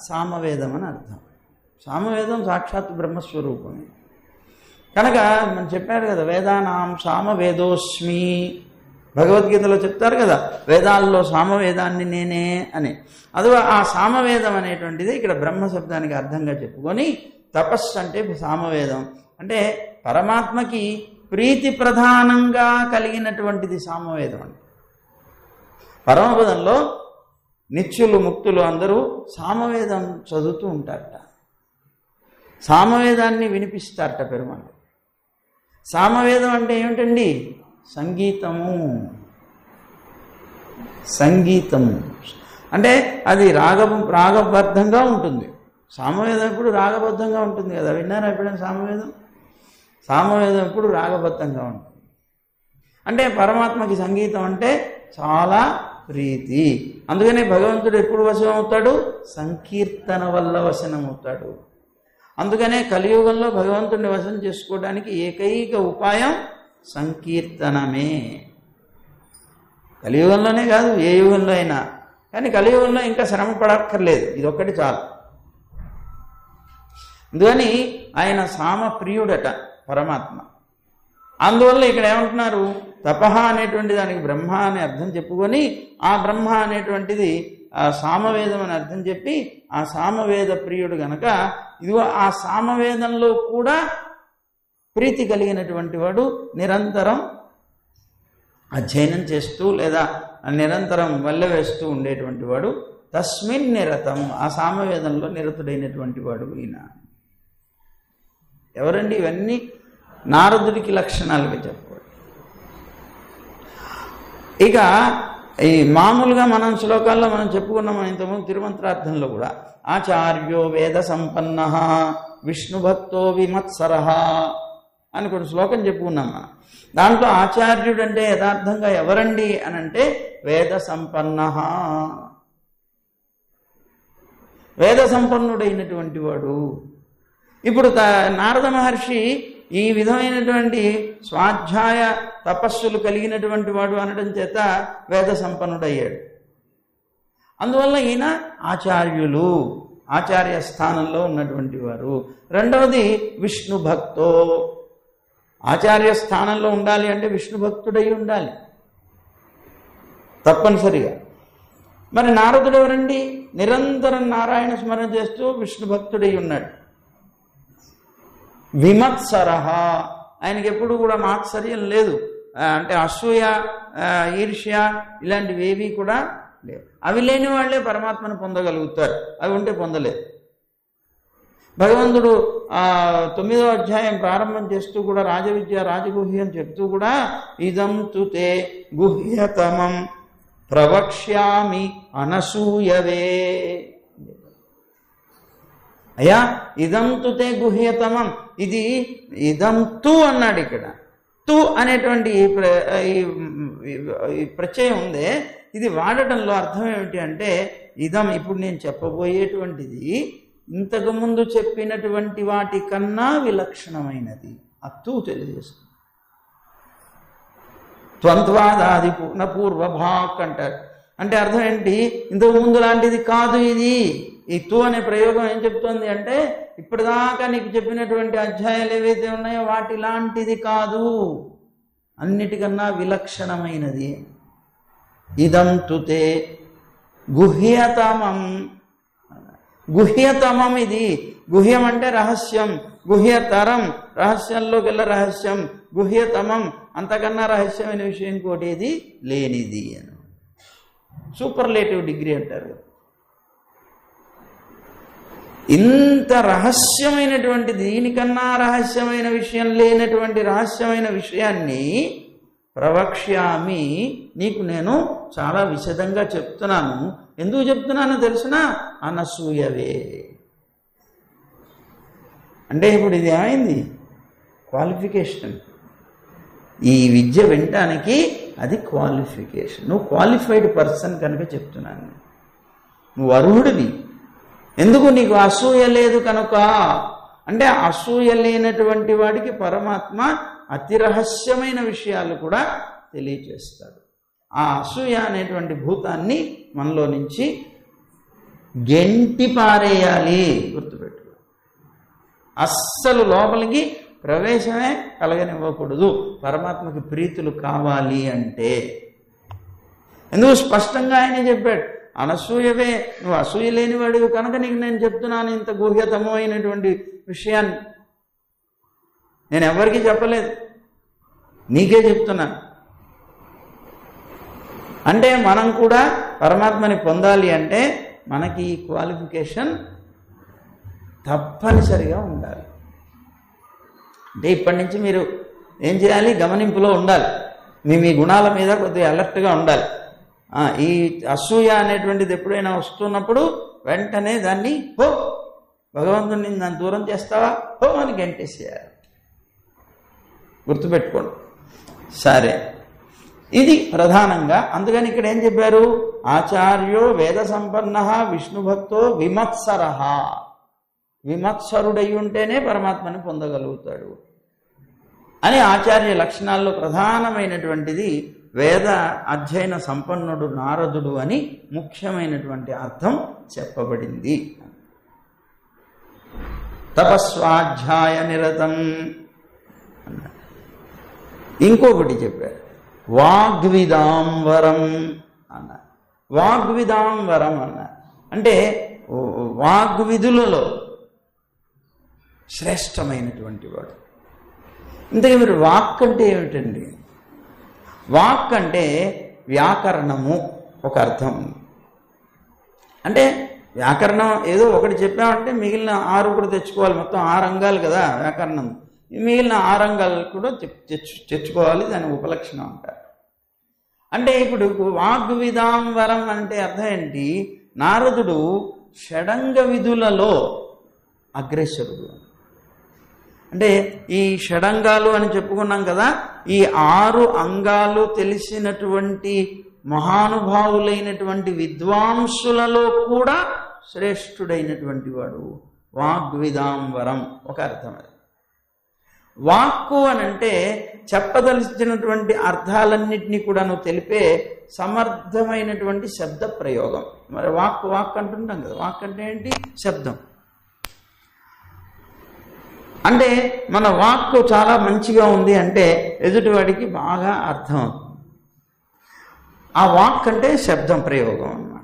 సామవేదం అని అర్థం. సామవేదం సాక్షాత్ బ్రహ్మస్వరూపమే కనుక మనం చెప్పారు కదా, వేదానాం సామవేదోస్మి. భగవద్గీతలో చెప్తారు కదా, వేదాల్లో సామవేదాన్ని నేనే అని. అదిగో ఆ సామవేదం అనేటువంటిది ఇక్కడ బ్రహ్మ శబ్దానికి అర్థంగా చెప్పుకొని తపస్సు అంటే సామవేదం అంటే పరమాత్మకి ప్రీతి ప్రధానంగా కలిగినటువంటిది సామవేదం అంటే. పరమపదంలో నిత్యులు ముక్తులు అందరూ సామవేదం చదువుతూ ఉంటారట, సామవేదాన్ని వినిపిస్తారట పెరుమాళ్ళు. సామవేదం అంటే ఏమిటండి? సంగీతము. సంగీతం అంటే అది రాగబద్ధంగా ఉంటుంది. సామవేదం ఎప్పుడు రాగబద్ధంగా ఉంటుంది కదా, విన్నారా ఎప్పుడైనా సామవేదం? సామవేదం ఎప్పుడు రాగబద్ధంగా ఉంటుంది. అంటే పరమాత్మకి సంగీతం అంటే చాలా ప్రీతి. అందుకనే భగవంతుడు ఎప్పుడు వశం అవుతాడు? సంకీర్తన వల్ల వశనమవుతాడు. అందుకనే కలియుగంలో భగవంతుడిని వశం చేసుకోవడానికి ఏకైక ఉపాయం సంకీర్తనమే. కలియుగంలోనే కాదు, ఏ యుగంలో అయినా. కానీ కలియుగంలో ఇంకా శ్రమ పడక్కర్లేదు, ఇదొక్కటి చాలు. అందుకని ఆయన సామప్రియుడట పరమాత్మ. అందువల్ల ఇక్కడ ఏమంటున్నారు? తపహ అనేటువంటి దానికి బ్రహ్మ అనే అర్థం చెప్పుకొని, ఆ బ్రహ్మ అనేటువంటిది ఆ సామవేదం అని అర్థం చెప్పి, ఆ సామవేద ప్రియుడు గనక ఇదిగో ఆ సామవేదంలో కూడా ప్రీతి కలిగినటువంటి వాడు నిరంతరం అధ్యయనం చేస్తూ లేదా నిరంతరం వల్లవేస్తూ ఉండేటువంటి వాడు. తస్మిన్ నిరతం, ఆ సామవేదంలో నిరతుడైనటువంటి వాడు ఈయన. ఎవరండి ఇవన్నీ? నారదుడికి లక్షణాలుగా చెప్పాడు. ఇక ఈ మామూలుగా మనం శ్లోకాల్లో మనం చెప్పుకున్నాం ఇంతకుముందు తిరుమంత్రార్థంలో కూడా. ఆచార్యో వేద సంపన్న విష్ణుభక్తో విమత్సరః అని కొన్ని శ్లోకం చెప్పుకున్నాం మనం. దాంట్లో ఆచార్యుడు అంటే యథార్థంగా ఎవరండి అని అంటే వేద సంపన్న, వేద సంపన్నుడైనటువంటి వాడు. ఇప్పుడు నారద మహర్షి ఈ విధమైనటువంటి స్వాధ్యాయ తపస్సులు కలిగినటువంటి వాడు అనడం చేత వేద సంపన్నుడయ్యాడు. అందువల్ల ఈయన ఆచార్యులు, ఆచార్య స్థానంలో ఉన్నటువంటి వారు. రెండవది విష్ణు భక్తో, ఆచార్య స్థానంలో ఉండాలి అంటే విష్ణు భక్తుడై ఉండాలి తప్పనిసరిగా. మరి నారదుడు ఎవరండి? నిరంతరం నారాయణ స్మరణ చేస్తూ విష్ణు భక్తుడై ఉన్నాడు. విమత్సరః, ఆయనకి ఎప్పుడు కూడా మాత్సర్యం లేదు. అంటే అసూయ, ఈర్ష్య ఇలాంటివి ఏవి కూడా లేవు. అవి లేని వాళ్ళే పరమాత్మను పొందగలుగుతారు, అవి ఉంటే పొందలేదు. భగవంతుడు 9వ అధ్యాయం ప్రారంభం చేస్తూ కూడా రాజవిద్య రాజగుహ్యం చెప్తూ కూడా ఇదం తుతే గుహ్యతమం ప్రవక్ష్యామి అనసూయవే. అయ్యా ఇదం తుతే గుహ్యతమం, ఇది ఇదం తు అన్నాడు. ఇక్కడ తు అనేటువంటి ఈ ప్రత్యయం ఉందే, ఇది వాడటంలో అర్థం ఏమిటి అంటే ఇదం, ఇప్పుడు నేను చెప్పబోయేటువంటిది ఇంతకుముందు చెప్పినటువంటి వాటి కన్నా విలక్షణమైనది. అత్తు తెలియజేస్తుంది. త్వంత్వాదాది పూర్వభాక్ అంటారు. అంటే అర్థం ఏంటి? ఇంతకు ముందు లాంటిది కాదు ఇది. ఈ తు అనే ప్రయోగం ఏం చెప్తోంది అంటే ఇప్పటిదాకా నీకు చెప్పినటువంటి అధ్యాయాలు ఏవైతే ఉన్నాయో వాటి లాంటిది కాదు, అన్నిటికన్నా విలక్షణమైనది. ఇదం తుతే గుహ్యతమం, గుహ్యతమం ఇది. గుహ్యం అంటే రహస్యం, గుహ్యతరం రహస్యంలోకి వెళ్ళ రహస్యం, గుహ్యతమం అంతకన్నా రహస్యమైన విషయం కోటి ఇది లేనిది అని సూపర్లేటివ్ డిగ్రీ అంటారు. ఇంత రహస్యమైనటువంటి, దీనికన్నా రహస్యమైన విషయం లేనటువంటి రహస్యమైన విషయాన్ని ప్రవక్ష్యామి, నీకు నేను చాలా విశదంగా చెప్తున్నాను. ఎందుకు చెప్తున్నానో తెలిసిన అనసూయవే. అంటే ఇప్పుడు ఇది ఏమైంది? క్వాలిఫికేషన్. ఈ విద్య వినటానికి అది క్వాలిఫికేషన్. నువ్వు క్వాలిఫైడ్ పర్సన్ కనుక చెప్తున్నాను, నువ్వు అర్హుడివి. ఎందుకు? నీకు అసూయ లేదు కనుక. అంటే అసూయ లేనటువంటి వాడికి పరమాత్మ అతి రహస్యమైన విషయాలు కూడా తెలియచేస్తాడు. ఆ అసూయ అనేటువంటి భూతాన్ని మనలో నుంచి గెంటి పారేయాలి, గుర్తుపెట్టు. అస్సలు లోపలికి ప్రవేశమే కలగనివ్వకూడదు పరమాత్మకి ప్రీతులు కావాలి అంటే. ఎందుకు? స్పష్టంగా ఆయన చెప్పాడు, అనసూయవే, నువ్వు అసూయ లేనివాడివి కనుక నీకు నేను చెప్తున్నాను ఇంత గుహ్యతమైనటువంటి విషయాన్ని. నేను ఎవరికీ చెప్పలేదు, నీకే చెప్తున్నాను. అంటే మనం కూడా పరమాత్మని పొందాలి అంటే మనకి ఈ క్వాలిఫికేషన్ తప్పనిసరిగా ఉండాలి. అంటే ఇప్పటి నుంచి మీరు ఏం చేయాలి? గమనింపులో ఉండాలి. మీ గుణాల మీద కొద్దిగా అలర్ట్గా ఉండాలి. ఈ అసూయ అనేటువంటిది ఎప్పుడైనా వస్తున్నప్పుడు వెంటనే దాన్ని భగవంతుడిని దాన్ని దూరం చేస్తావా? ఓ అని గంటేసేయాలి. గుర్తుపెట్టుకోండి. సరే, ఇది ప్రధానంగా. అందుకని ఇక్కడ ఏం చెప్పారు? ఆచార్యో వేద సంపన్న విష్ణుభక్తో విమత్సర. విమత్సరుడై ఉంటేనే పరమాత్మని పొందగలుగుతాడు అని ఆచార్య లక్షణాల్లో ప్రధానమైనటువంటిది వేద అధ్యయన సంపన్నుడు నారదుడు అని ముఖ్యమైనటువంటి అర్థం చెప్పబడింది. తపస్వాధ్యాయ నిరతం. ఇంకొకటి చెప్పారు, వాగ్విదాంవరం అన్నారు. వాగ్విదాంవరం అన్నారు అంటే వాగ్విధులలో శ్రేష్టమైనటువంటి వాడు. ఇంతకీ మీరు వాక్ అంటే ఏమిటండి? వాక్ అంటే వ్యాకరణము ఒక అర్థం. అంటే వ్యాకరణం ఏదో ఒకటి చెప్పామంటే మిగిలిన 6 కూడా తెచ్చుకోవాలి. మొత్తం 6 అంగాలు కదా వ్యాకరణం. మిగిలిన 6 అంగాలు కూడా తెచ్చుకోవాలి. దాని ఉపలక్షణం అంటారు. అంటే ఇప్పుడు వాగ్విదాంవరం అంటే అర్థం ఏంటి? నారదుడు షడంగ విధులలో అగ్రేసరుడు. అంటే ఈ షడంగాలు అని చెప్పుకున్నాం కదా, ఈ 6 అంగాలు తెలిసినటువంటి మహానుభావులైనటువంటి విద్వాంసులలో కూడా శ్రేష్ఠుడైనటువంటి వాడు వాగ్విదాంవరం ఒక అర్థం. అది వాక్కు అని అంటే చెప్పదలిచినటువంటి అర్థాలన్నింటినీ కూడాను తెలిపే సమర్థమైనటువంటి శబ్ద ప్రయోగం. మరి వాక్కు వాక్ అంటుంటాం కదా, వాక్ అంటే ఏంటి? శబ్దం. అంటే మన వాక్కు చాలా మంచిగా ఉంది అంటే ఎదుటివాడికి బాగా అర్థం అవుతుంది. ఆ వాక్ అంటే శబ్దం ప్రయోగం అన్నమాట.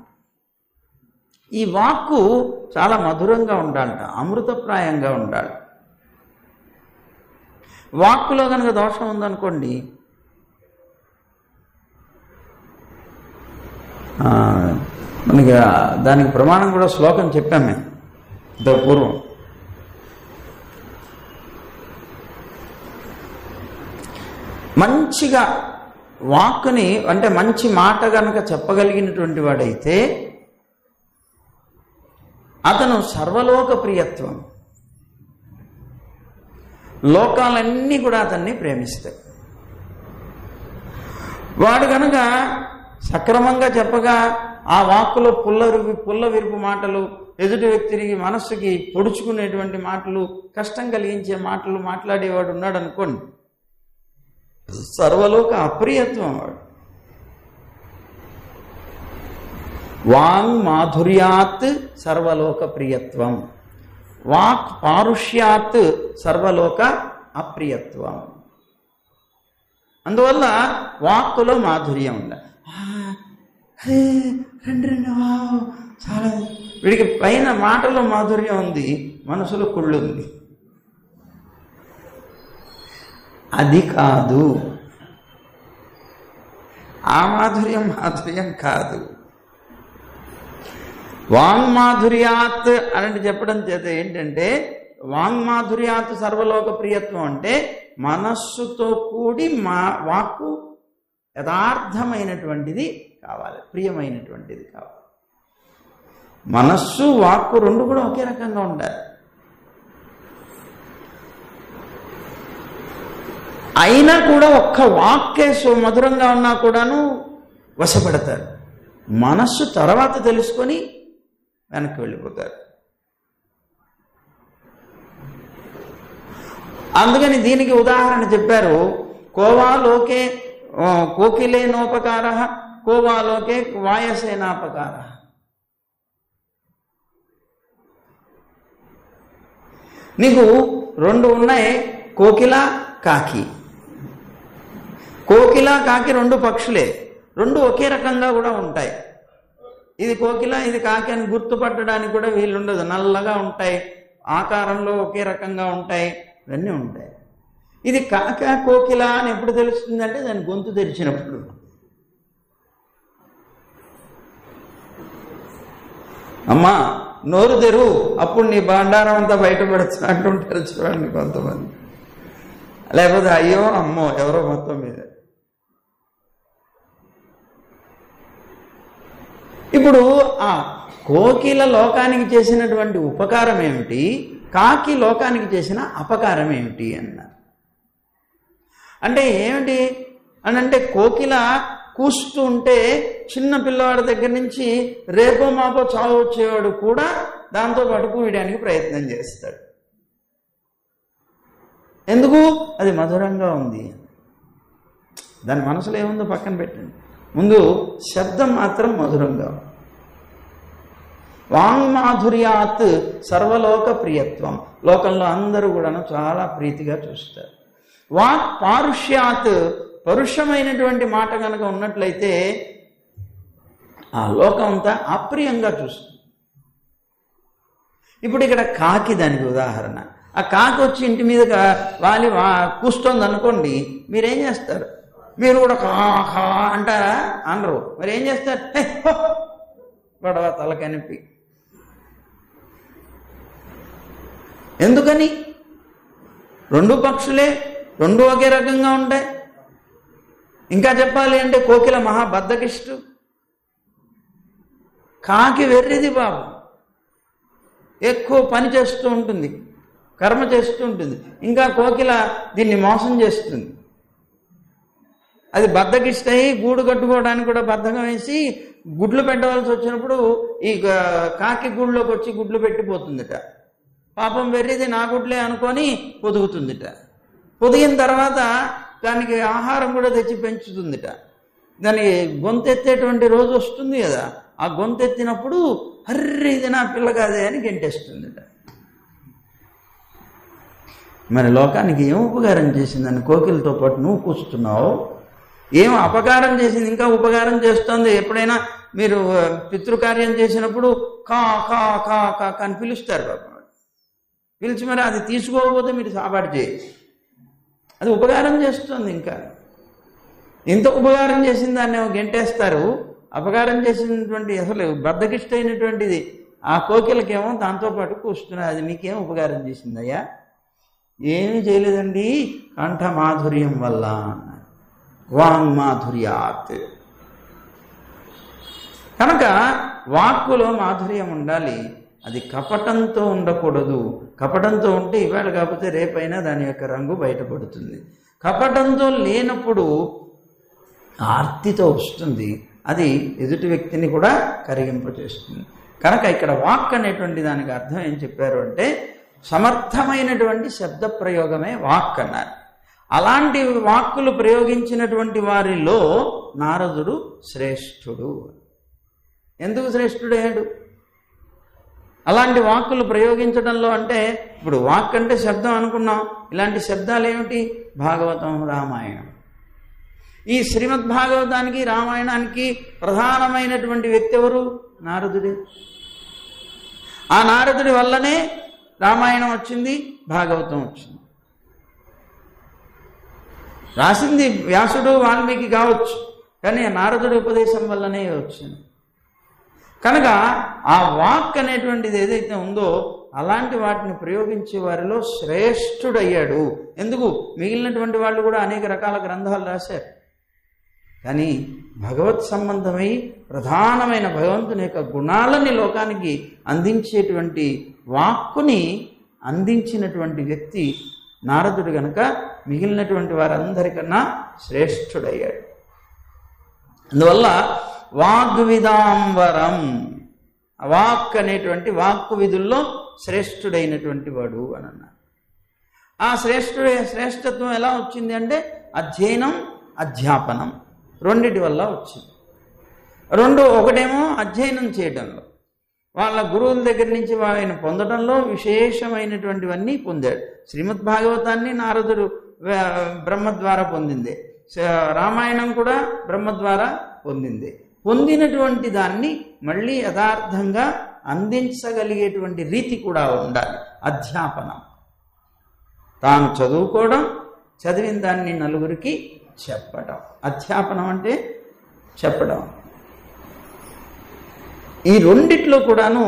ఈ వాక్కు చాలా మధురంగా ఉండాలట, అమృతప్రాయంగా ఉండాలి. వాక్కులో కనుక దోషం ఉందనుకోండి, మనకి దానికి ప్రమాణం కూడా శ్లోకం చెప్పాం మేము ఇంత పూర్వం. మంచిగా వాక్కుని అంటే మంచి మాట కనుక చెప్పగలిగినటువంటి వాడైతే అతను సర్వలోక ప్రియత్వం, లోకాలన్నీ కూడా అతన్ని ప్రేమిస్తాయి. వాడు కనుక సక్రమంగా చెప్పగా ఆ వాక్కులో పుల్ల విరుపు మాటలు, ఎదుటి వ్యక్తికి మనస్సుకి పొడుచుకునేటువంటి మాటలు, కష్టం కలిగించే మాటలు మాట్లాడేవాడు ఉన్నాడు అనుకోండి, సర్వలోక అప్రియత్వం వాడు. వాంగ్ మాధుర్యాత్ సర్వలోక ప్రియత్వం, వాక్ పారుష్యాత్ సర్వలోక అప్రియత్వం. అందువల్ల వాక్కులో మాధుర్యం ఉండాలి. చాలా వీడికి పైన మాటలో మాధుర్యం ఉంది, మనసులో కుళ్ళు ఉంది. అది కాదు, ఆ మాధుర్యం కాదు. వాంగ్మాధుర్యాత్ అని చెప్పడం చేత ఏంటంటే, వాంగ్మాధుర్యాత్ సర్వలోక ప్రియత్వం అంటే మనస్సుతో కూడి వాక్కు యథార్థమైనటువంటిది కావాలి, ప్రియమైనటువంటిది కావాలి. మనస్సు వాక్కు రెండు కూడా ఒకే రకంగా ఉండాలి. అయినా కూడా ఒక్క వాక్కే మధురంగా ఉన్నా కూడాను వశపడతారు. మనస్సు తర్వాత తెలుసుకొని వెనక్కి వెళ్ళిపోతారు. అందుకని దీనికి ఉదాహరణ చెప్పారు. కోవాలోకే కోకిలేనోపకార, కోవాలోకే వాయసేనాపకార. నీకు రెండు ఉన్నాయి, కోకిల కాకి. కోకిల కాకి రెండు పక్షులే, రెండు ఒకే రకంగా కూడా ఉంటాయి. ఇది కోకిల ఇది కాకి అని గుర్తుపట్టడానికి కూడా వీలుండదు. నల్లగా ఉంటాయి, ఆకారంలో ఒకే రకంగా ఉంటాయి, ఇవన్నీ ఉంటాయి. ఇది కాక కోకిల అని ఎప్పుడు తెలుస్తుందంటే దాని గొంతు తెరిచినప్పుడు. అమ్మా నోరు తెరు, అప్పుడు నీ బండారం అంతా బయటపడుతుంది అంటుంటారు చూడండి కొంతమంది. లేకపోతే అయ్యో అమ్మో ఎవరో మొత్తం మీద. ఇప్పుడు కోకిల లోకానికి చేసినటువంటి ఉపకారం ఏమిటి, కాకి లోకానికి చేసిన అపకారం ఏమిటి అన్నారు. అంటే ఏమిటి అని అంటే, కోకిల కూస్తూ ఉంటే చిన్న పిల్లవాడి దగ్గర నుంచి రేపో మాపో చావు వచ్చేవాడు కూడా దాంతో పాటు కూయడానికి ప్రయత్నం చేస్తాడు. ఎందుకు? అది మధురంగా ఉంది. దాని మనసులో ఏముందో పక్కన పెట్టండి, ముందు శబ్దం మాత్రం మధురంగా. వాంగ్మాధుర్యాత్ సర్వలోక ప్రియత్వం, లోకంలో అందరూ కూడాను చాలా ప్రీతిగా చూస్తారు. వాక్ పారుష్యాత్, పరుషమైనటువంటి మాట కనుక ఉన్నట్లయితే ఆ లోకం అంతా అప్రియంగా చూస్తుంది. ఇప్పుడు ఇక్కడ కాకి దానికి ఉదాహరణ. ఆ కాకి వచ్చి ఇంటి మీదగా వాలి కూస్తోంది అనుకోండి, మీరేం చేస్తారు? మీరు కూడా కా అంటారా? అనరు. మరి ఏం చేస్తారు? గొడవ తలకనిపి. ఎందుకని? రెండు పక్షులే, రెండు ఒకే రకంగా ఉంటాయి. ఇంకా చెప్పాలి అంటే కోకిల మహాబద్ధకిష్టు, కాకి వెర్రిది బాబు. ఎక్కువ పని చేస్తూ ఉంటుంది, కర్మ చేస్తూ ఉంటుంది. ఇంకా కోకిల దీన్ని మోసం చేస్తుంది. అది బద్ధకిష్టయి గూడు కట్టుకోవడానికి కూడా బద్ధకం వేసి గుడ్లు పెట్టవలసి వచ్చినప్పుడు ఈ కాకి గూడులోకి వచ్చి గుడ్లు పెట్టిపోతుందిట. పాపం వెర్రిది నా గుడ్లే అనుకొని పొదుగుతుందిట. పొదిగిన తర్వాత దానికి ఆహారం కూడా తెచ్చి పెంచుతుందిట. దానికి గొంతెత్తేటువంటి రోజు వస్తుంది కదా, ఆ గొంతెత్తినప్పుడు అర్రే ఇది నా పిల్ల కాదే అని గెంటేస్తుందిట. మరి లోకానికి ఏం ఉపకారం చేసిందని కోకిలతో పాటు నువ్వు కూస్తున్నావు? ఏం అపకారం చేసింది, ఇంకా ఉపకారం చేస్తుంది. ఎప్పుడైనా మీరు పితృకార్యం చేసినప్పుడు కా కా కా కా అని పిలుస్తారు బాబు. పిలిచి మరి అది తీసుకోకపోతే మీరు సాబాటు చేయొచ్చు. అది ఉపకారం చేస్తుంది. ఇంకా ఇంత ఉపకారం చేసిన దాన్ని గెంటేస్తారు. అపకారం చేసినటువంటి అసలు బద్ధకిష్టమైనటువంటిది ఆ కోకిలకేమో దాంతోపాటు కూస్తున్నది. అది మీకేం ఉపకారం చేసిందయ్యా? ఏమీ చేయలేదండి, కంఠ మాధుర్యం వల్ల అన్నారు. వాంగ్మాధుర్యాత్. కనుక వాక్కులో మాధుర్యం ఉండాలి, అది కపటంతో ఉండకూడదు. కపటంతో ఉంటే ఇవాళ కాకపోతే రేపైనా దాని యొక్క రంగు బయటపడుతుంది. కపటంతో లేనప్పుడు ఆర్తితో వస్తుంది, అది ఎదుటి వ్యక్తిని కూడా కరిగింపచేస్తుంది. కనుక ఇక్కడ వాక్ అనేటువంటి దానికి అర్థం ఏం చెప్పారు అంటే, సమర్థమైనటువంటి శబ్ద ప్రయోగమే వాక్ అన్నారు. అలాంటి వాక్కులు ప్రయోగించినటువంటి వారిలో నారదుడు శ్రేష్ఠుడు. ఎందుకు శ్రేష్ఠుడయ్యాడు? అలాంటి వాక్కులు ప్రయోగించడంలో. అంటే ఇప్పుడు వాక్ అంటే శబ్దం అనుకున్నాం. ఇలాంటి శబ్దాలు ఏమిటి? భాగవతం, రామాయణం. ఈ శ్రీమద్ భాగవతానికి రామాయణానికి ప్రధానమైనటువంటి వ్యక్తి ఎవరు? నారదుడే. ఆ నారదుడి వల్లనే రామాయణం వచ్చింది, భాగవతం వచ్చింది. రాసింది వ్యాసుడు, వాల్మీకి కావచ్చు, కానీ నారదుడి ఉపదేశం వల్లనే వచ్చింది. కనుక ఆ వాక్ అనేటువంటిది ఏదైతే ఉందో అలాంటి వాటిని ప్రయోగించే వారిలో శ్రేష్ఠుడయ్యాడు. ఎందుకు? మిగిలినటువంటి వాళ్ళు కూడా అనేక రకాల గ్రంథాలు రాశారు, కానీ భగవత్ సంబంధమై ప్రధానమైన భగవంతుని యొక్క గుణాలని లోకానికి అందించేటువంటి వాక్కుని అందించినటువంటి వ్యక్తి నారదుడు గనక మిగిలినటువంటి వారందరికన్నా శ్రేష్ఠుడయ్యాడు. అందువల్ల వాగ్విదాంబరం, వాక్ అనేటువంటి వాక్కు విధుల్లో శ్రేష్ఠుడైనటువంటి వాడు అని అన్నారు. ఆ శ్రేష్ఠత్వం ఎలా వచ్చింది అంటే అధ్యయనం, అధ్యాపనం రెండిటి వల్ల వచ్చింది. ఒకటేమో అధ్యయనం చేయడంలో, వాళ్ళ గురువుల దగ్గర నుంచి ఆయన పొందడంలో విశేషమైనటువంటివన్నీ పొందాడు. శ్రీమద్ భాగవతాన్ని నారదుడు బ్రహ్మ ద్వారా పొందిందే, రామాయణం కూడా బ్రహ్మ ద్వారా పొందిందే. పొందినటువంటి దాన్ని మళ్ళీ యథార్థంగా అందించగలిగేటువంటి రీతి కూడా ఉండాలి. అధ్యాపనం, తాను చదువుకోవడం, చదివిన దాన్ని నలుగురికి చెప్పడం. అధ్యాపనం అంటే చెప్పడం. ఈ రెండిట్లో కూడాను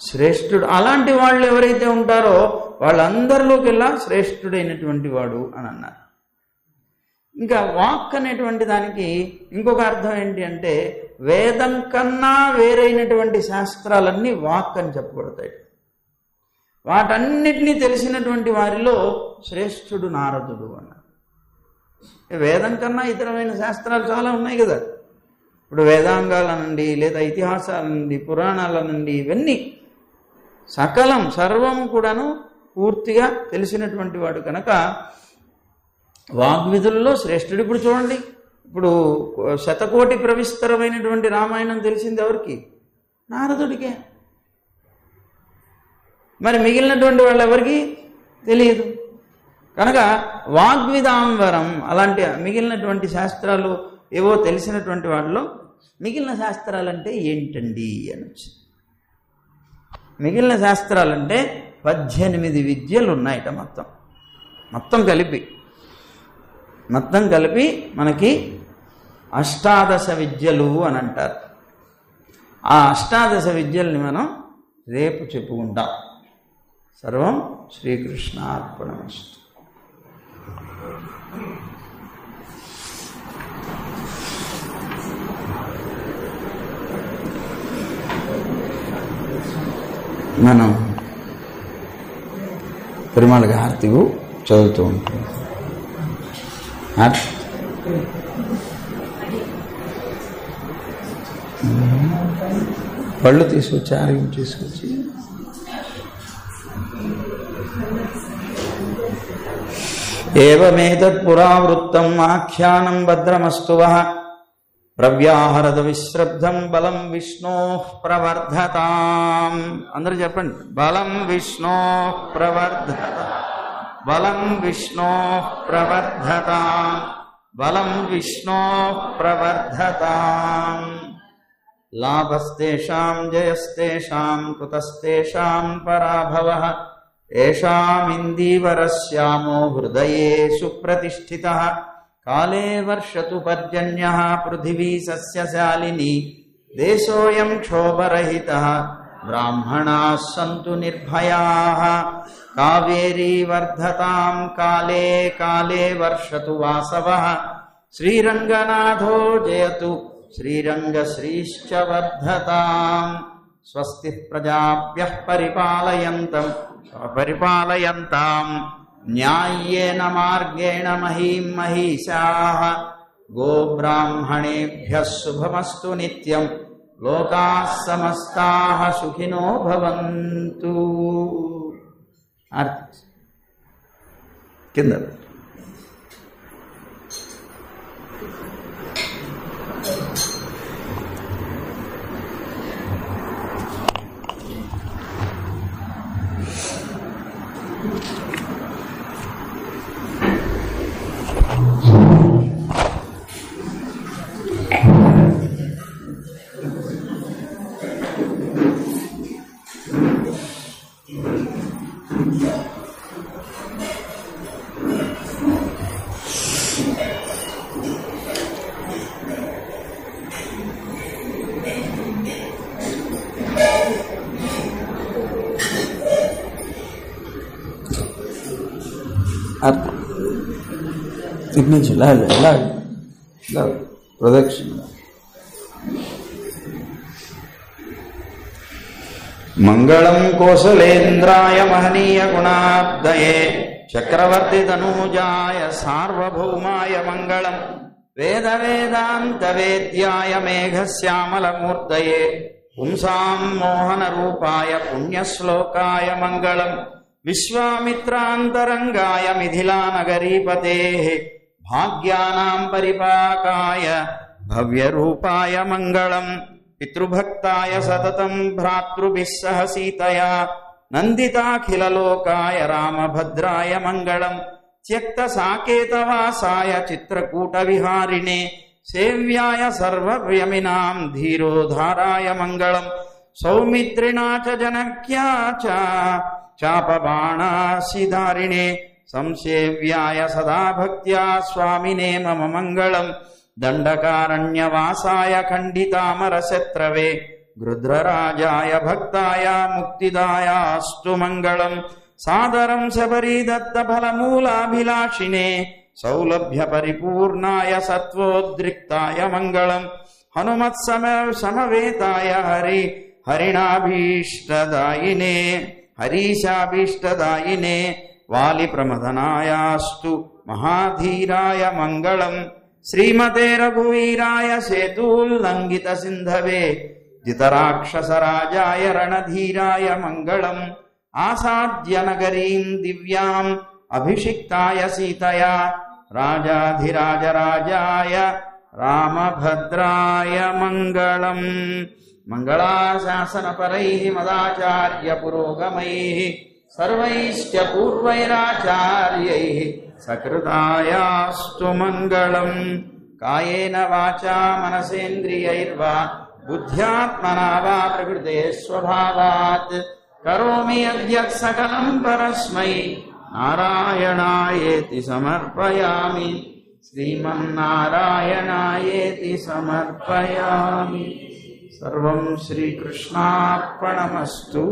శ్రేష్ఠుడు. అలాంటి వాళ్ళు ఎవరైతే ఉంటారో వాళ్ళందరిలోకెల్లా శ్రేష్ఠుడైనటువంటి వాడు అని అన్నారు. ఇంకా వాక్ అనేటువంటి దానికి ఇంకొక అర్థం ఏంటి అంటే, వేదం కన్నా వేరైనటువంటి శాస్త్రాలన్నీ వాక్ అని చెప్పబడతాయి. వాటన్నిటినీ తెలిసినటువంటి వారిలో శ్రేష్ఠుడు నారదుడు అన్నారు. వేదం కన్నా ఇతరమైన శాస్త్రాలు చాలా ఉన్నాయి కదా. ఇప్పుడు వేదాంగాల నుండి లేదా ఇతిహాసాల నుండి పురాణాల నుండి ఇవన్నీ సకలం సర్వము కూడాను పూర్తిగా తెలిసినటువంటి వాడు కనుక వాగ్విధుల్లో శ్రేష్ఠుడు. ఇప్పుడు చూడండి, ఇప్పుడు శతకోటి ప్రవిస్తరమైనటువంటి రామాయణం తెలిసింది ఎవరికి? నారదుడికే. మరి మిగిలినటువంటి వాళ్ళు ఎవరికి తెలియదు. కనుక వాగ్విదాంబరం అలాంటి మిగిలినటువంటి శాస్త్రాలు ఏవో తెలిసినటువంటి వాళ్ళలో మిగిలిన శాస్త్రాలంటే ఏంటండి అని వచ్చింది. మిగిలిన శాస్త్రాలంటే 18 విద్యలు ఉన్నాయట మొత్తం కలిపి మనకి అష్టాదశ విద్యలు అని అంటారు. ఆ అష్టాదశ విద్యల్ని మనం రేపు చెప్పుకుంటాం. సర్వం శ్రీకృష్ణార్పణమస్తు. మనం పెరుమాళకి హారతికు చదువుతూ ఉంటాం. పళ్ళు తీసుకొచ్చి ఆరోగ్యం తీసుకొచ్చి ఏవమేతత్ పురావృత్తం ఆఖ్యానం భద్రమస్తు వః ప్రవ్యాహరద విశ్రబ్ధం బలం విష్ణోః ప్రవర్ధతాం. అందరూ చెప్పండి, బలం విష్ణోః ప్రవర్ధతాం, బలం విష్ణోః ప్రవర్ధతాం, బలం విష్ణోః ప్రవర్ధతాం. లాభస్తేషాం జయస్తేషాం కుతస్తేషాం పరాభవః ఏషామిందీవరస్యామో హృదయే సుప్రతిష్ఠితః. కాలే వర్షతు పర్జన్యః పృథివీ సస్యశాలినీ దేశోऽయం క్షోభరహితః బ్రాహ్మణాः సంతు నిర్భయాः. కావేరీ వర్ధతాం కాలే కాలే వర్షతు వాసవః. శ్రీరంగనాథో జయతు శ్రీరంగశ్రీశ్చ వర్ధతాం. స్వస్తి ప్రజాభ్యః పరిపాలయంతాం న్యాయ్యేన మార్గేణ మహీం మహిషాః. గోబ్రాహ్మణేభ్యः శుభమస్తు నిత్యం. లోకాः సమస్తాః సుఖినో భవంతు. కింద ఇటు నుంచి ప్రదక్షిణ. మంగళం కోసలేంద్రాయ మహనీయ గుణాబ్దయే చక్రవర్తి తనూజాయ సార్వభౌమాయ మంగళం. వేద వేదాంత వేద్యాయ మేఘశ్యామలమూర్తయే పుంసాం మోహన రూపాయ పుణ్యశ్లోకాయ మంగళం. విశ్వామిత్రాంతరంగాయ మిథిలానగరీపతేః భాగ్యానాం పరిపాకాయ భవ్యరూపాయ మంగళం. పితృభక్తాయ సతతం భ్రాతృభిః సహ సీతయా నందితాఖిలలోకాయ రామభద్రాయ మంగళం. త్యక్త సాకేతవాసాయ చిత్రకూట విహారిణే సేవ్యాయ సర్వవ్యమినాం ధీరోధారాయ మంగళం. సౌమిత్రిణా చ జనక్యా చ చాపబాణాసిధారిణే సంసేవ్యాయ సదా భక్త్యా స్వామినే మమ మంగళం. దండకారణ్యవాసాయ ఖండితామరశత్రవే గృధ్రరాజాయ భక్తాయ ముక్తిదాయాస్తు మంగళం. సాదరం శబరీదత్త ఫలమూలాభిలాషినే సౌలభ్య పరిపూర్ణాయ సత్వోద్రిక్తాయ మంగళం. సమవేతాయ హరిణాభీష్టదాయినే హరీశాభీష్టదాయినే వాలి ప్రమదనాయాస్తు మహాధీరాయ మంగళం శ్రీమతే రఘువీరాయ సేతూల్లంఘిత సింధవే జితరాక్షసరాజాయ రణధీరాయ మంగళం ఆసాద్య నగరీం దివ్యాం అభిషిక్తాయ సీతయా రాజాధిరాజరాజాయ రామభద్రాయ మంగళం మంగళాశాసనపరైః మదాచార్య పురోగమైః సర్వైశ్చ పూర్వైరాచార్యైః సకృతాయాస్తు మంగళం కాయేన వాచా మనసేంద్రియైర్వా బుద్ధ్యాత్మనా వా ప్రకృతే స్వభావాత్ కరోమి యద్యత్ సకలం పరస్మై నారాయణాయేతి సమర్పయామి శ్రీమన్నారాయణాయేతి సమర్పయామి. సర్వం శ్రీకృష్ణార్పణమస్తు.